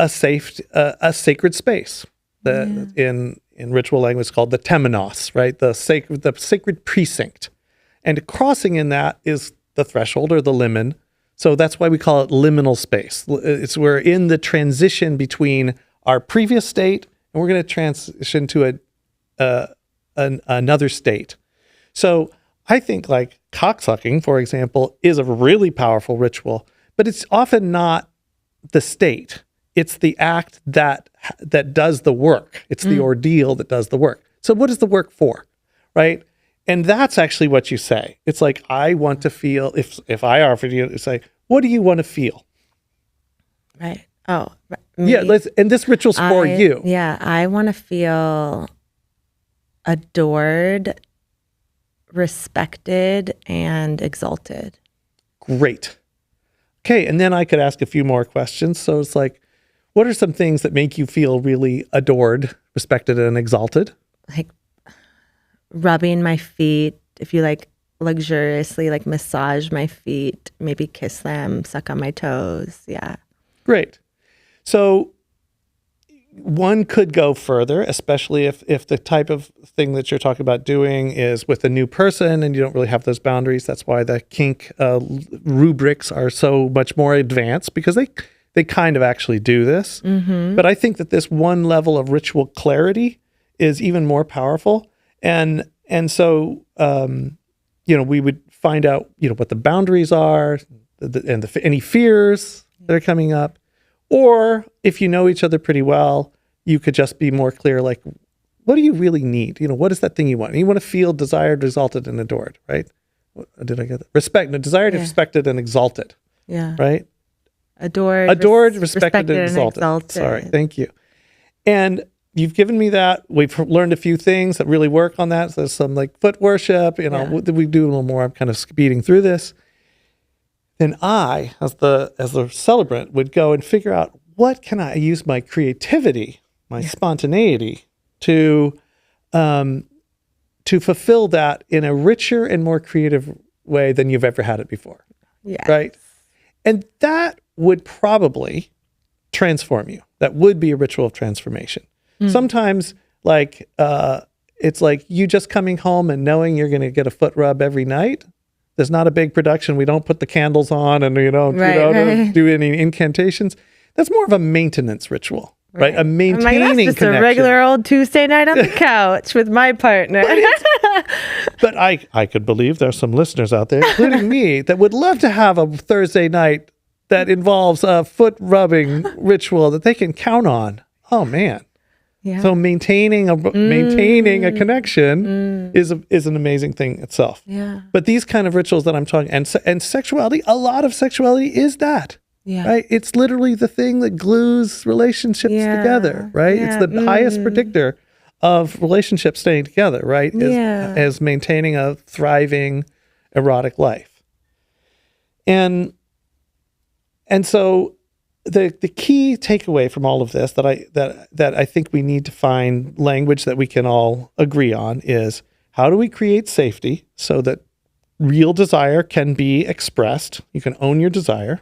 sacred space. In ritual language, it's called the temenos, right? The sacred precinct, and crossing in that is the threshold or the limen. So that's why we call it liminal space. We're in the transition between our previous state and we're going to transition to another state. So I think like cocksucking, for example, is a really powerful ritual, but it's often not the state. It's the act that does the work. It's the ordeal that does the work. So what is the work for, right? And that's actually what you say. It's like, I want to feel, if I offered you to say, what do you want to feel? Right. Oh, yeah. And this ritual's for you. Yeah. I want to feel adored, respected, and exalted. Great. Okay. And then I could ask a few more questions. So it's like, what are some things that make you feel really adored, respected, and exalted? Like rubbing my feet, if you like luxuriously like massage my feet, maybe kiss them, suck on my toes. Yeah. Great. So one could go further, especially if the type of thing that you're talking about doing is with a new person and you don't really have those boundaries. That's why the kink rubrics are so much more advanced, because they kind of actually do this. Mm-hmm. But I think that this one level of ritual clarity is even more powerful. And so, we would find out, what the boundaries are and any fears that are coming up. Or if you know each other pretty well, you could just be more clear, like, what do you really need? What is that thing you want? And you want to feel desired, exalted, and adored, right? Did I get that? Desired, respected, and exalted. Yeah. Right? Adored, respected, and exalted. Sorry, thank you. And you've given me that. We've learned a few things that really work on that. So there's some like foot worship, we do a little more. I'm kind of speeding through this. Then I, as the celebrant, would go and figure out, what can I use my creativity, my spontaneity to to fulfill that in a richer and more creative way than you've ever had it before. Yeah. Right. And that would probably transform you. That would be a ritual of transformation. Sometimes it's like you just coming home and knowing you're going to get a foot rub every night. There's not a big production. We don't put the candles on and don't do any incantations. That's more of a maintenance ritual, right? A maintaining that's just connection. a regular old Tuesday night on the couch with my partner. But I could believe there's some listeners out there, including me, that would love to have a Thursday night that involves a foot rubbing ritual that they can count on. Oh man. Yeah. So maintaining a connection is an amazing thing itself. Yeah. But these kind of rituals that I'm talking, and sexuality, a lot of sexuality is that. Yeah. Right? It's literally the thing that glues relationships together, right? Yeah. It's the highest predictor of relationships staying together, right? As maintaining a thriving erotic life. And so the key takeaway from all of this that I think we need to find language that we can all agree on is, how do we create safety so that real desire can be expressed? You can own your desire,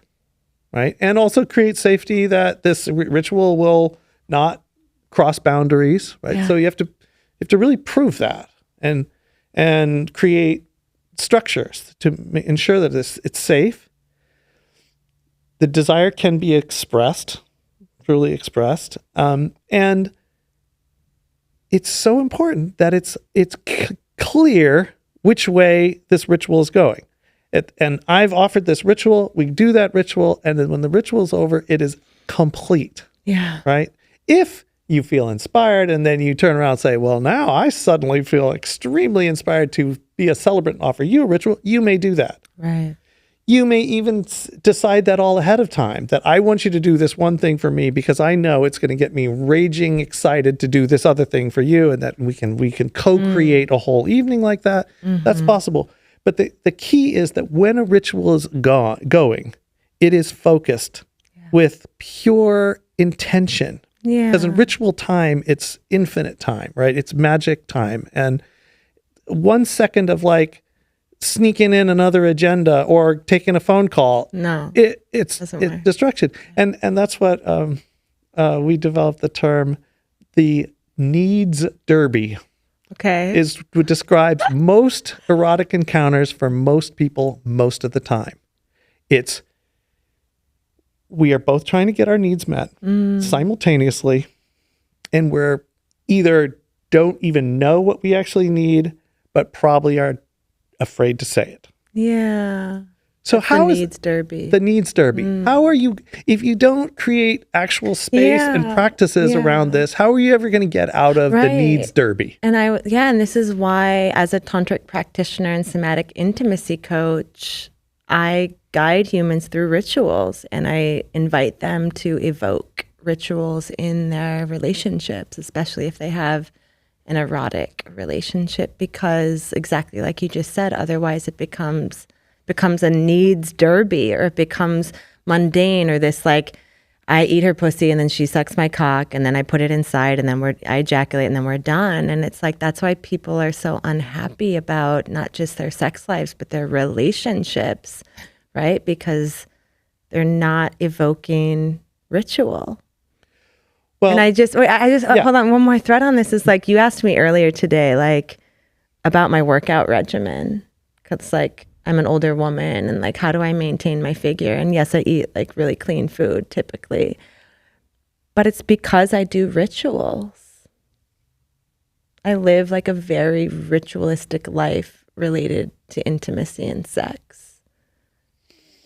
right? And also create safety that this ritual will not cross boundaries, right? Yeah. So you have to really prove that and create structures to ensure that it's safe. The desire can be expressed, truly expressed, and it's so important that it's clear which way this ritual is going. And I've offered this ritual. We do that ritual, and then when the ritual is over, it is complete. Yeah. Right? If you feel inspired, and then you turn around and say, "Well, now I suddenly feel extremely inspired to be a celebrant and offer you a ritual," you may do that. Right. You may even decide that all ahead of time, that I want you to do this one thing for me because I know it's going to get me raging excited to do this other thing for you, and that we can co-create a whole evening like that. Mm-hmm. That's possible. But the key is that when a ritual is going, it is focused with pure intention. Yeah. Because in ritual time, it's infinite time, right? It's magic time. And 1 second of sneaking in another agenda or taking a phone call. No, it's destruction. And that's what we developed the term, the needs derby. Okay. What describes most erotic encounters for most people most of the time. We are both trying to get our needs met simultaneously, and we're either don't even know what we actually need, but probably are afraid to say it. Yeah. So how is the needs derby? How are you, if you don't create actual space and practices around this, how are you ever going to get out of the needs derby? And and this is why, as a tantric practitioner and somatic intimacy coach, I guide humans through rituals, and I invite them to evoke rituals in their relationships, especially if they have an erotic relationship, because exactly like you just said, otherwise it becomes a needs derby, or it becomes mundane, or this I eat her pussy and then she sucks my cock and then I put it inside and then I ejaculate and then we're done. And it's that's why people are so unhappy about not just their sex lives, but their relationships, right? Because they're not evoking ritual. Well, and I just hold on, one more thread on this is you asked me earlier today, about my workout regimen. Cause I'm an older woman and how do I maintain my figure? And yes, I eat really clean food typically, but it's because I do rituals. I live a very ritualistic life related to intimacy and sex.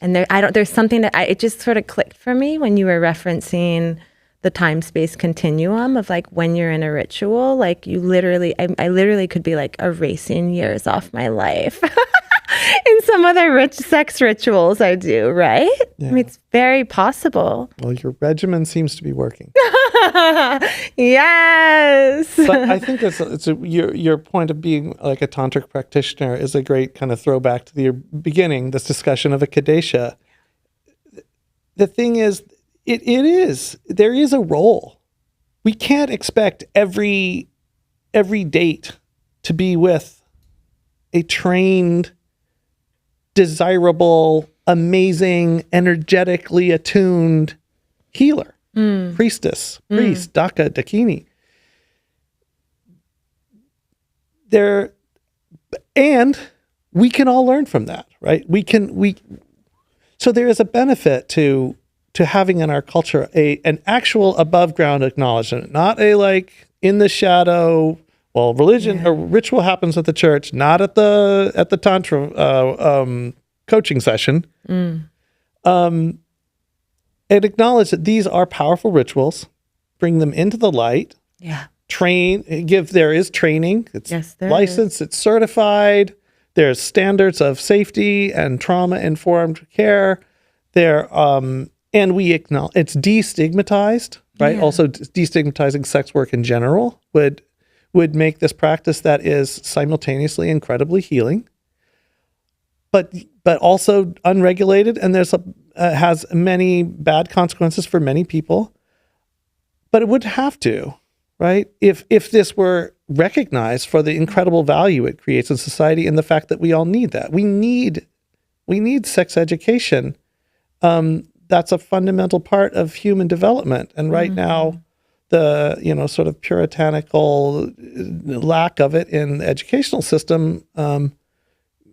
And there's something that it just sort of clicked for me when you were referencing the time-space continuum of when you're in a ritual, you literally, I literally could be erasing years off my life. In some other sex rituals I do, right? Yeah. I mean, it's very possible. Well, your regimen seems to be working. Yes. But I think your point of being a tantric practitioner is a great kind of throwback to the beginning, this discussion of a Kedesha. The thing is, there is a role. We can't expect every date to be with a trained, desirable, amazing, energetically attuned healer, priestess, priest, daka, dakini. And we can all learn from that, right? So there is a benefit to having in our culture an actual above ground acknowledgement, not a like in the shadow. Well, religion or ritual happens at the church, not at the tantra coaching session. And acknowledge that these are powerful rituals. Bring them into the light. Yeah. There is training. It's licensed. It's certified. There's standards of safety and trauma-informed care. And we acknowledge it's destigmatized, right? Yeah. Also, destigmatizing sex work in general would make this practice that is simultaneously incredibly healing, but also unregulated, and has many bad consequences for many people. But it would have to, right? If this were recognized for the incredible value it creates in society, and the fact that we all need that. We need sex education. That's a fundamental part of human development. And right now, the sort of puritanical lack of it in the educational system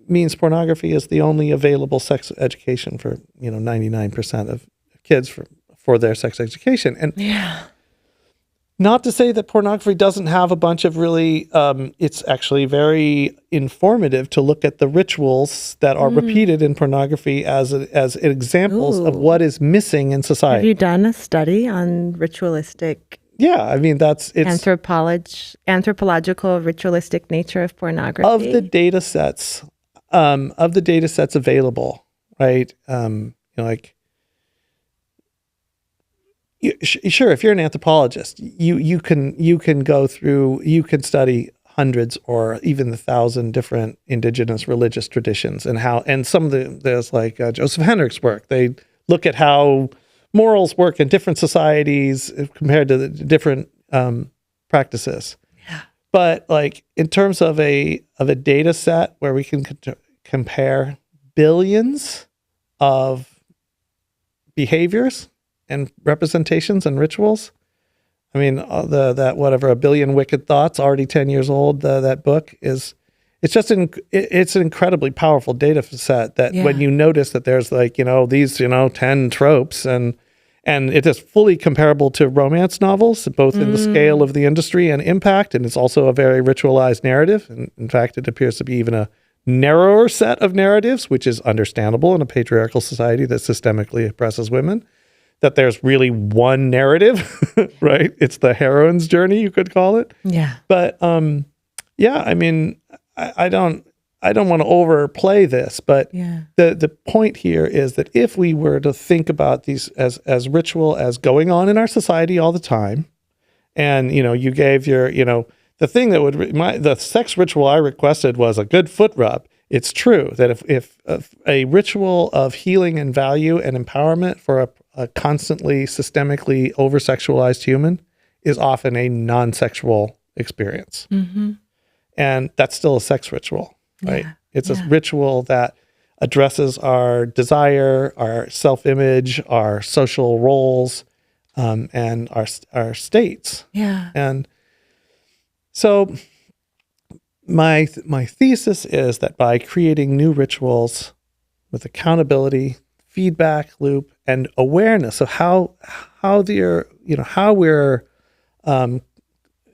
means pornography is the only available sex education for 99% of kids for their sex education. And not to say that pornography doesn't have a bunch of really, it's actually very informative to look at the rituals that are repeated in pornography as examples of what is missing in society. Have you done a study on ritualistic? Yeah, I mean, it's anthropological ritualistic nature of pornography. Of the data sets available, right? Sure, if you're an anthropologist, you can go through, you can study hundreds or even 1,000 different indigenous religious traditions and some of there's like Joseph Henrich's work. They look at how morals work in different societies compared to the different practices. Yeah. But like in terms of a data set where we can compare billions of behaviors and representations and rituals. I mean, A Billion Wicked Thoughts, already 10 years old. That book it's an incredibly powerful data set that when you notice that there's these 10 tropes and it is fully comparable to romance novels, both in the scale of the industry and impact, and it's also a very ritualized narrative. And in fact, it appears to be even a narrower set of narratives, which is understandable in a patriarchal society that systemically oppresses women. That there's really one narrative, right? It's the heroine's journey, you could call it. Yeah. But I mean, I don't want to overplay this, but the point here is that if we were to think about these as ritual as going on in our society all the time, and you gave your the thing that the sex ritual I requested was a good foot rub. It's true that if a ritual of healing and value and empowerment for a constantly systemically over-sexualized human is often a non-sexual experience. Mm-hmm. And that's still a sex ritual, right? Yeah. It's a ritual that addresses our desire, our self-image, our social roles, and our states. Yeah. And so my thesis is that by creating new rituals with accountability, feedback loop, and awareness of how we're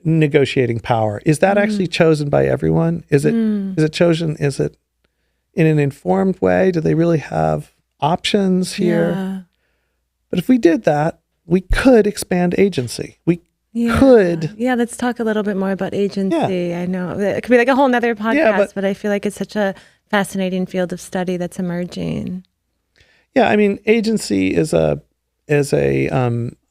negotiating power, is that actually chosen by everyone? Is it chosen? Is it in an informed way? Do they really have options here? Yeah. But if we did that, we could expand agency. We could. Yeah, let's talk a little bit more about agency. Yeah. I know it could be like a whole nother podcast, but I feel like it's such a fascinating field of study that's emerging. Yeah, I mean, agency is a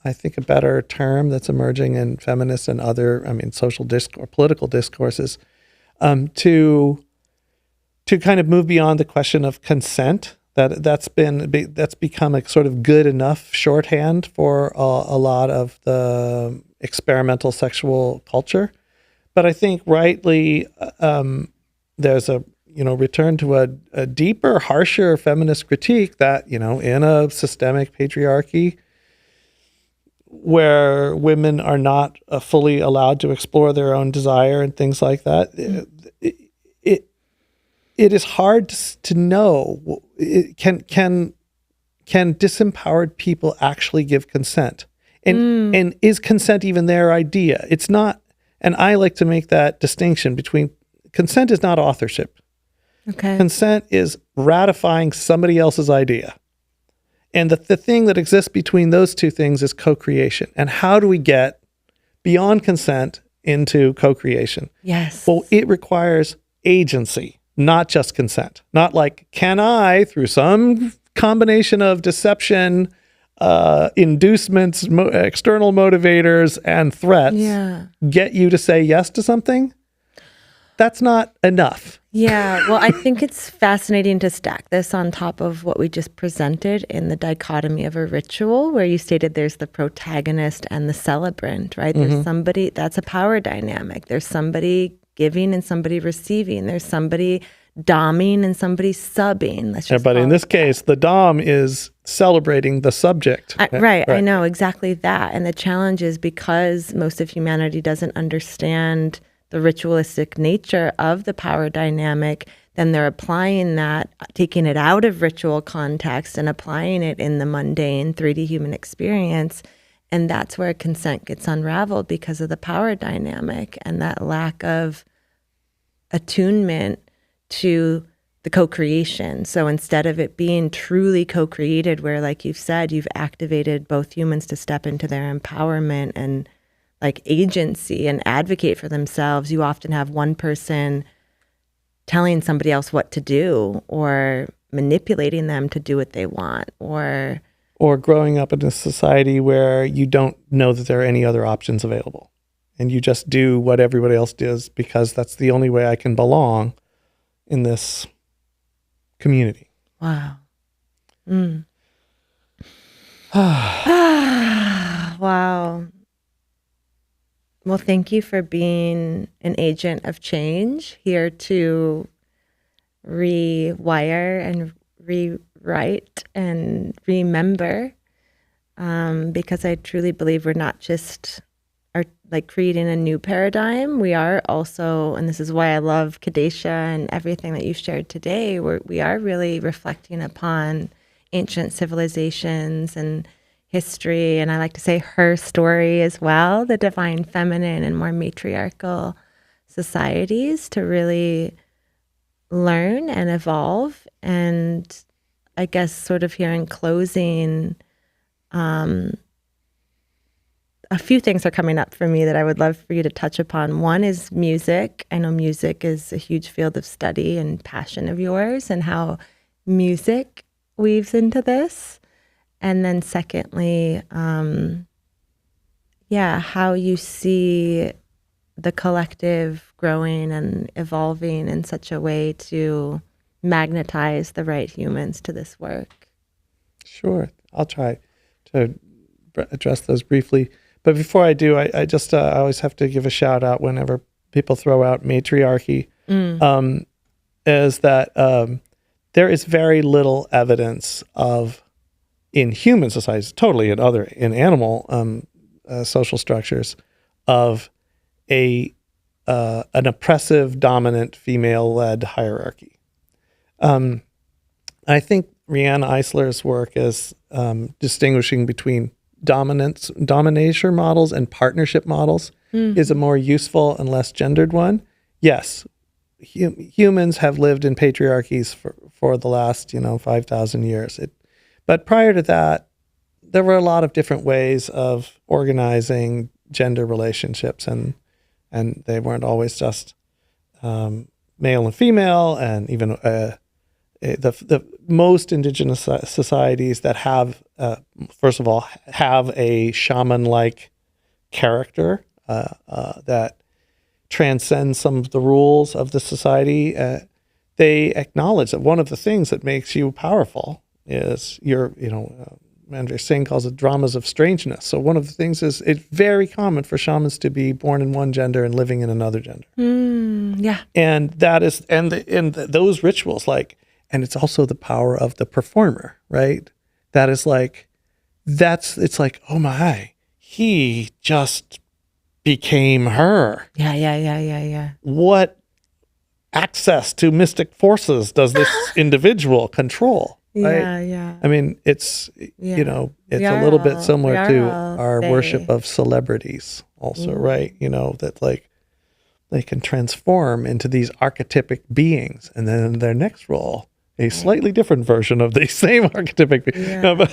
I think a better term that's emerging in feminist and other, social or political discourses, to kind of move beyond the question of consent. That's become a sort of good enough shorthand for a lot of the experimental sexual culture, But I think rightly, there's a return to a deeper, harsher feminist critique that in a systemic patriarchy where women are not fully allowed to explore their own desire and things like that, it is hard to know. Can disempowered people actually give consent? And is consent even their idea? It's not. And I like to make that distinction between consent is not authorship. Okay. Consent is ratifying somebody else's idea. And the thing that exists between those two things is co-creation. And how do we get beyond consent into co-creation? Yes. Well, it requires agency, not just consent. Not like, can I, through some combination of deception, inducements, external motivators, and threats, get you to say yes to something? That's not enough. Yeah, well, I think it's fascinating to stack this on top of what we just presented in the dichotomy of a ritual, where you stated there's the protagonist and the celebrant, right? There's somebody, that's a power dynamic. There's somebody giving and somebody receiving. There's somebody doming and somebody subbing. But in this case, the dom is celebrating the subject. Right, I know, exactly that. And the challenge is because most of humanity doesn't understand the ritualistic nature of the power dynamic, then they're applying that, taking it out of ritual context and applying it in the mundane 3D human experience. And that's where consent gets unraveled because of the power dynamic and that lack of attunement to the co-creation. So instead of it being truly co-created, where, like you've said, you've activated both humans to step into their empowerment and like agency and advocate for themselves, you often have one person telling somebody else what to do or manipulating them to do what they want, or growing up in a society where you don't know that there are any other options available and you just do what everybody else does because that's the only way I can belong in this community. Wow. Wow. Well, thank you for being an agent of change here to rewire and rewrite and remember, because I truly believe we're not just creating a new paradigm. We are also, and this is why I love Kedesha and everything that you've shared today, we are really reflecting upon ancient civilizations and history, and I like to say her story as well, the divine feminine and more matriarchal societies, to really learn and evolve. And I guess sort of here in closing, a few things are coming up for me that I would love for you to touch upon. One is music. I know music is a huge field of study and passion of yours, and how music weaves into this. And then secondly, how you see the collective growing and evolving in such a way to magnetize the right humans to this work. Sure. I'll try to address those briefly. But before I do, I just I always have to give a shout out whenever people throw out matriarchy, is that there is very little evidence of, in human societies, totally in animal social structures, of an oppressive, dominant, female-led hierarchy. I think Riane Eisler's work is distinguishing between domination models and partnership models is a more useful and less gendered one. Yes, humans have lived in patriarchies for the last 5,000 years. But prior to that, there were a lot of different ways of organizing gender relationships, and they weren't always just male and female. And even the most indigenous societies that have, first of all, have a shaman-like character that transcends some of the rules of the society, they acknowledge that one of the things that makes you powerful is your, Andrei Singh calls it dramas of strangeness. So one of the things is it's very common for shamans to be born in one gender and living in another gender. Yeah. And that is, those rituals, like, and it's also the power of the performer, right? That is like, it's like, oh my, he just became her. Yeah. What access to mystic forces does this individual control? Right? Yeah. I mean, it's, you know, it's a little bit similar to our worship of celebrities also, right? You know, that like they can transform into these archetypic beings, and then in their next role, a slightly different version of the same archetypic being. Yeah. No, but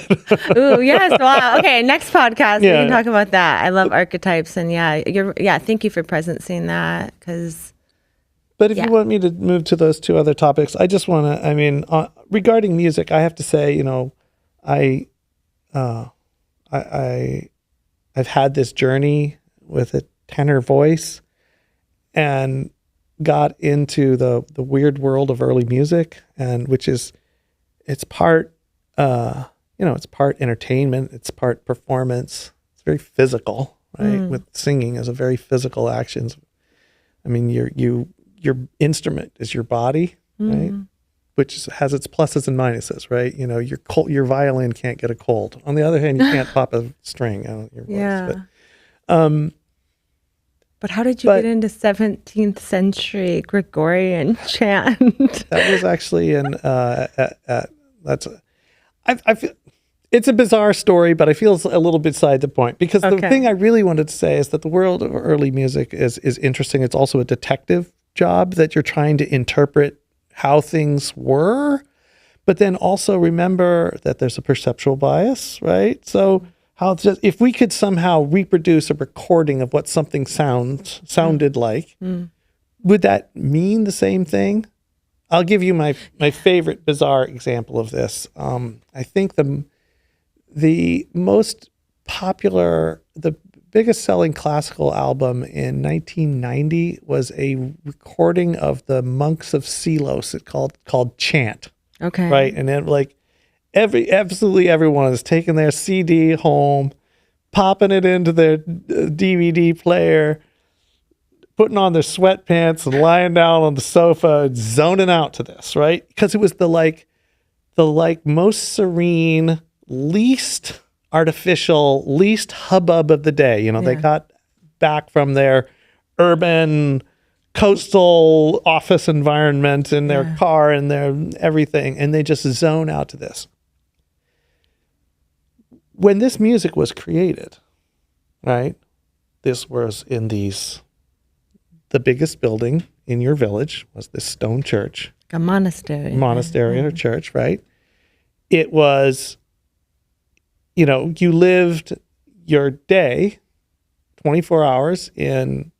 Ooh, yes. Wow. Okay. Next podcast, we can talk about that. I love archetypes, and thank you for presencing that, because. But if you want me to move to those two other topics, I just want to, I mean, regarding music, I have to say, you know, I've had this journey with a tenor voice and got into the weird world of early music, and which is, it's part, it's part entertainment, it's part performance. It's very physical, right? With singing as a very physical actions. I mean, your instrument is your body, right? Which has its pluses and minuses, right? You know, your violin can't get a cold. On the other hand, you can't pop a string out of your voice. But how did you get into 17th century Gregorian chant? That was actually I feel it's a bizarre story, but I feel it's a little bit beside the point, because the thing I really wanted to say is that the world of early music is interesting. It's also a detective job, that you're trying to interpret how things were, but then also remember that there's a perceptual bias, right? So if we could somehow reproduce a recording of what something sounded like, would that mean the same thing? I'll give you my favorite bizarre example of this. I think the most popular, the biggest selling classical album in 1990 was a recording of the monks of Selos. It's called Chant. Okay. Right. And then like absolutely everyone is taking their CD home, popping it into their DVD player, putting on their sweatpants and lying down on the sofa, zoning out to this, right? Because it was the most serene, least artificial, least hubbub of the day. You know, they got back from their urban coastal office environment in their car and their everything, and they just zone out to this. When this music was created, right, this was in the biggest building in your village was this stone church. A monastery. Or church, right? It was, you know, you lived your day 24 hours in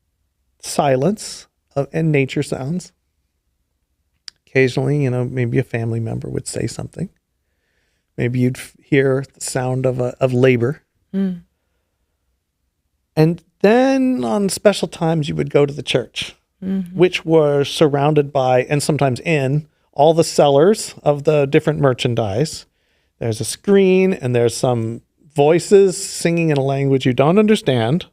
silence and nature sounds. Occasionally, you know, maybe a family member would say something. Maybe you'd hear the sound of labor. And then on special times, you would go to the church, which were surrounded by, and sometimes in, all the sellers of the different merchandise. There's a screen, and there's some voices singing in a language you don't understand,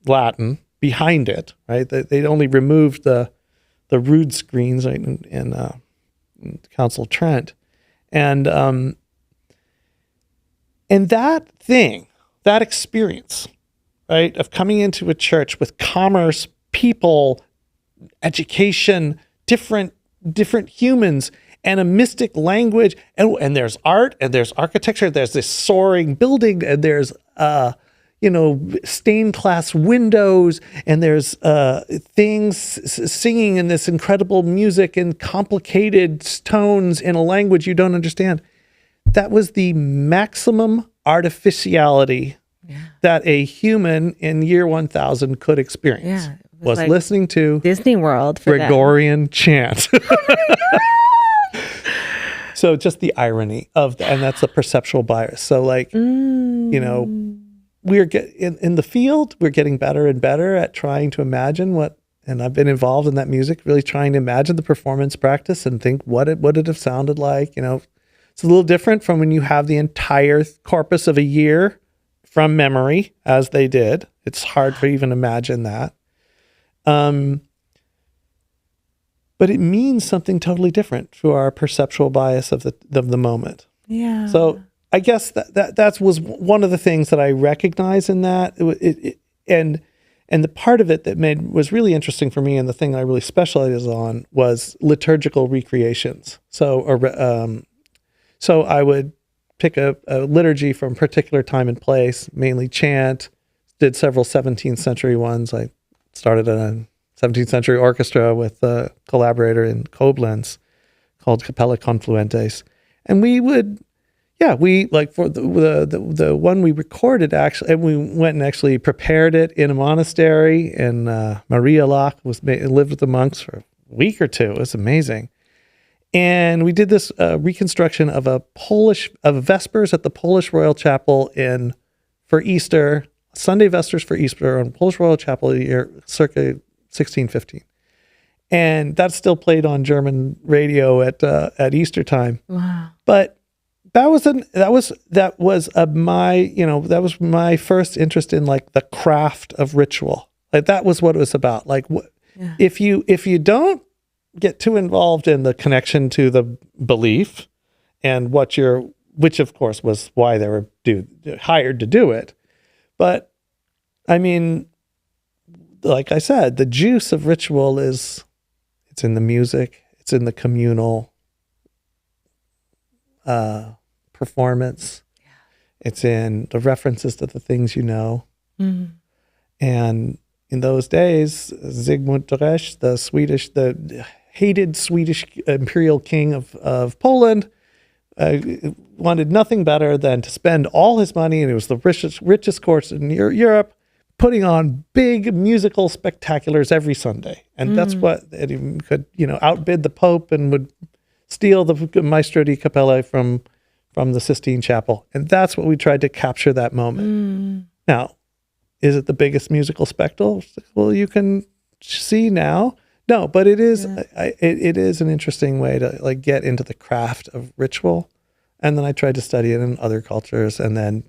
Latin, behind it, right? They'd only removed the rood screens in Council Trent. And that experience, right, of coming into a church with commerce, people, education, different humans, and a mystic language, and there's art, and there's architecture, there's this soaring building, and there's stained glass windows, and there's things singing in this incredible music and complicated tones in a language you don't understand. That was the maximum artificiality that a human in year 1000 could experience. Yeah, was like listening to Disney World for Gregorian chant. So just the irony of that, and that's a perceptual bias. So like, you know, we're in the field, we're getting better and better at trying to imagine and I've been involved in that music, really trying to imagine the performance practice and think what it would have sounded like, you know, It's a little different from when you have the entire corpus of a year from memory, as they did. It's hard to even imagine that. But it means something totally different to our perceptual bias of the moment. Yeah. So I guess that was one of the things that I recognize in that. And the part of it that was really interesting for me, and the thing I really specialized on, was liturgical recreations. So I would pick a liturgy from a particular time and place, mainly chant. Did several 17th century ones. I started a 17th century orchestra with a collaborator in Koblenz called Capella Confluentes, and we would. Yeah, we like for the one we recorded actually, and we went and actually prepared it in a monastery in Maria Lach, lived with the monks for a week or two. It was amazing, and we did this reconstruction of of Vespers at the Polish Royal Chapel for Easter, Sunday Vespers for Easter on Polish Royal Chapel year circa 1615, and that's still played on German radio at Easter time. Wow, but. That was my first interest in like the craft of ritual. Like that was what it was about. Like if you don't get too involved in the connection to the belief and which of course was why they were hired to do it. But I mean, like I said, the juice of ritual it's in the music, it's in the communal performance. Yeah. It's in the references to the things you know. Mm-hmm. And in those days, Zygmunt Dresche, the hated Swedish imperial king of Poland, wanted nothing better than to spend all his money, and it was the richest courts in Europe, putting on big musical spectaculars every Sunday. And that's what it could, outbid the Pope and would steal the Maestro di Cappella from the Sistine Chapel. And that's what we tried to capture that moment. Now, is it the biggest musical spectacle? Well, you can see now. No, but it is it is an interesting way to like get into the craft of ritual. And then I tried to study it in other cultures and then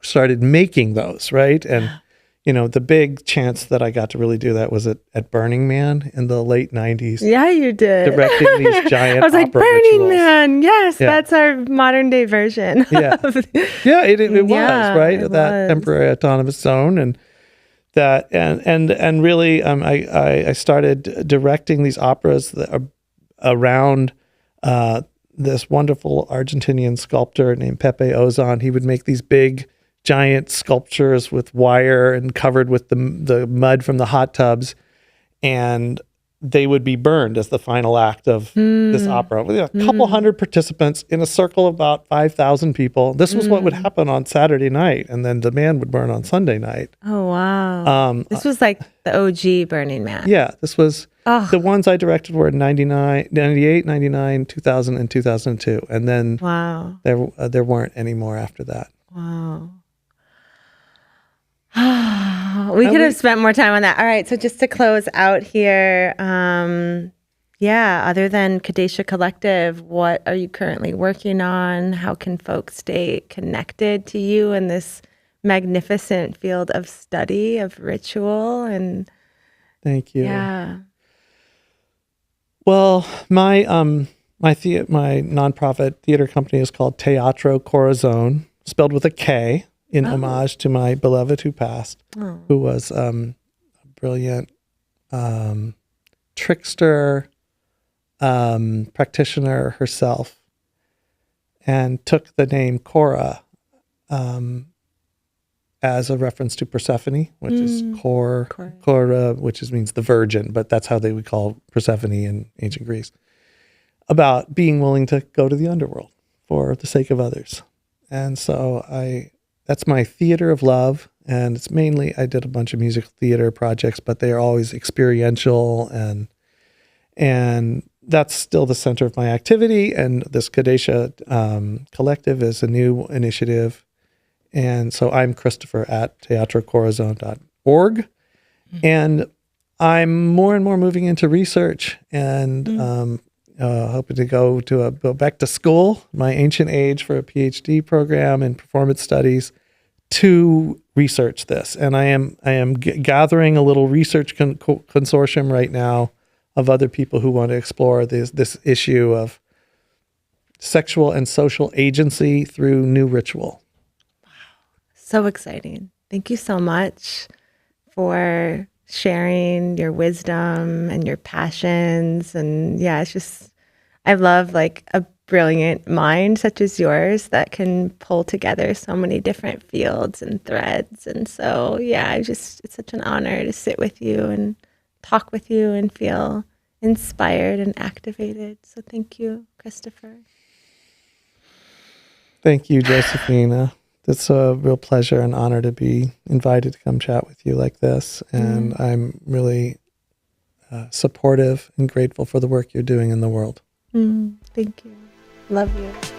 started making those, right? And the big chance that I got to really do that was at Burning Man in the late 90s. Yeah, you did. Directing these giant I was like, opera Burning rituals. Man, yes, that's our modern day version. Yeah, it was, right? That temporary autonomous zone and that, and really, I started directing these operas that are around this wonderful Argentinian sculptor named Pepe Ozon. He would make these big, giant sculptures with wire and covered with the mud from the hot tubs, and they would be burned as the final act of this opera. With a couple hundred participants in a circle of about 5,000 people. This was what would happen on Saturday night, and then the man would burn on Sunday night. Oh, wow. This was like the OG Burning Man. Yeah, this was... The ones I directed were in 99, 98, 99, 2000, and 2002. And then there weren't any more after that. Wow. We could have spent more time on that. All right. So just to close out here, other than Kedesha Collective, what are you currently working on? How can folks stay connected to you in this magnificent field of study of ritual? And thank you. Yeah. Well, my nonprofit theater company is called Teatro Korazon, spelled with a K, in homage to my beloved who passed, who was a brilliant trickster, practitioner herself, and took the name Kora as a reference to Persephone, which is Kora, which means the virgin, but that's how they would call Persephone in ancient Greece, about being willing to go to the underworld for the sake of others. And so that's my theater of love, and it's mainly, I did a bunch of musical theater projects, but they are always experiential, and that's still the center of my activity. And this Kedesha Collective is a new initiative. And so I'm Christopher at teatrokorazon.org. And I'm more and more moving into research and hoping to go back to school, my ancient age, for a PhD program in performance studies to research this. And I am gathering a little research consortium right now of other people who want to explore this issue of sexual and social agency through new ritual. So exciting. Thank you so much for sharing your wisdom and your passions. And yeah, it's just, I love like a brilliant mind such as yours that can pull together so many different fields and threads. And so, yeah, it's such an honor to sit with you and talk with you and feel inspired and activated. So thank you, Christopher. Thank you, Josephina. It's a real pleasure and honor to be invited to come chat with you like this. And I'm really supportive and grateful for the work you're doing in the world. Thank you. Love you.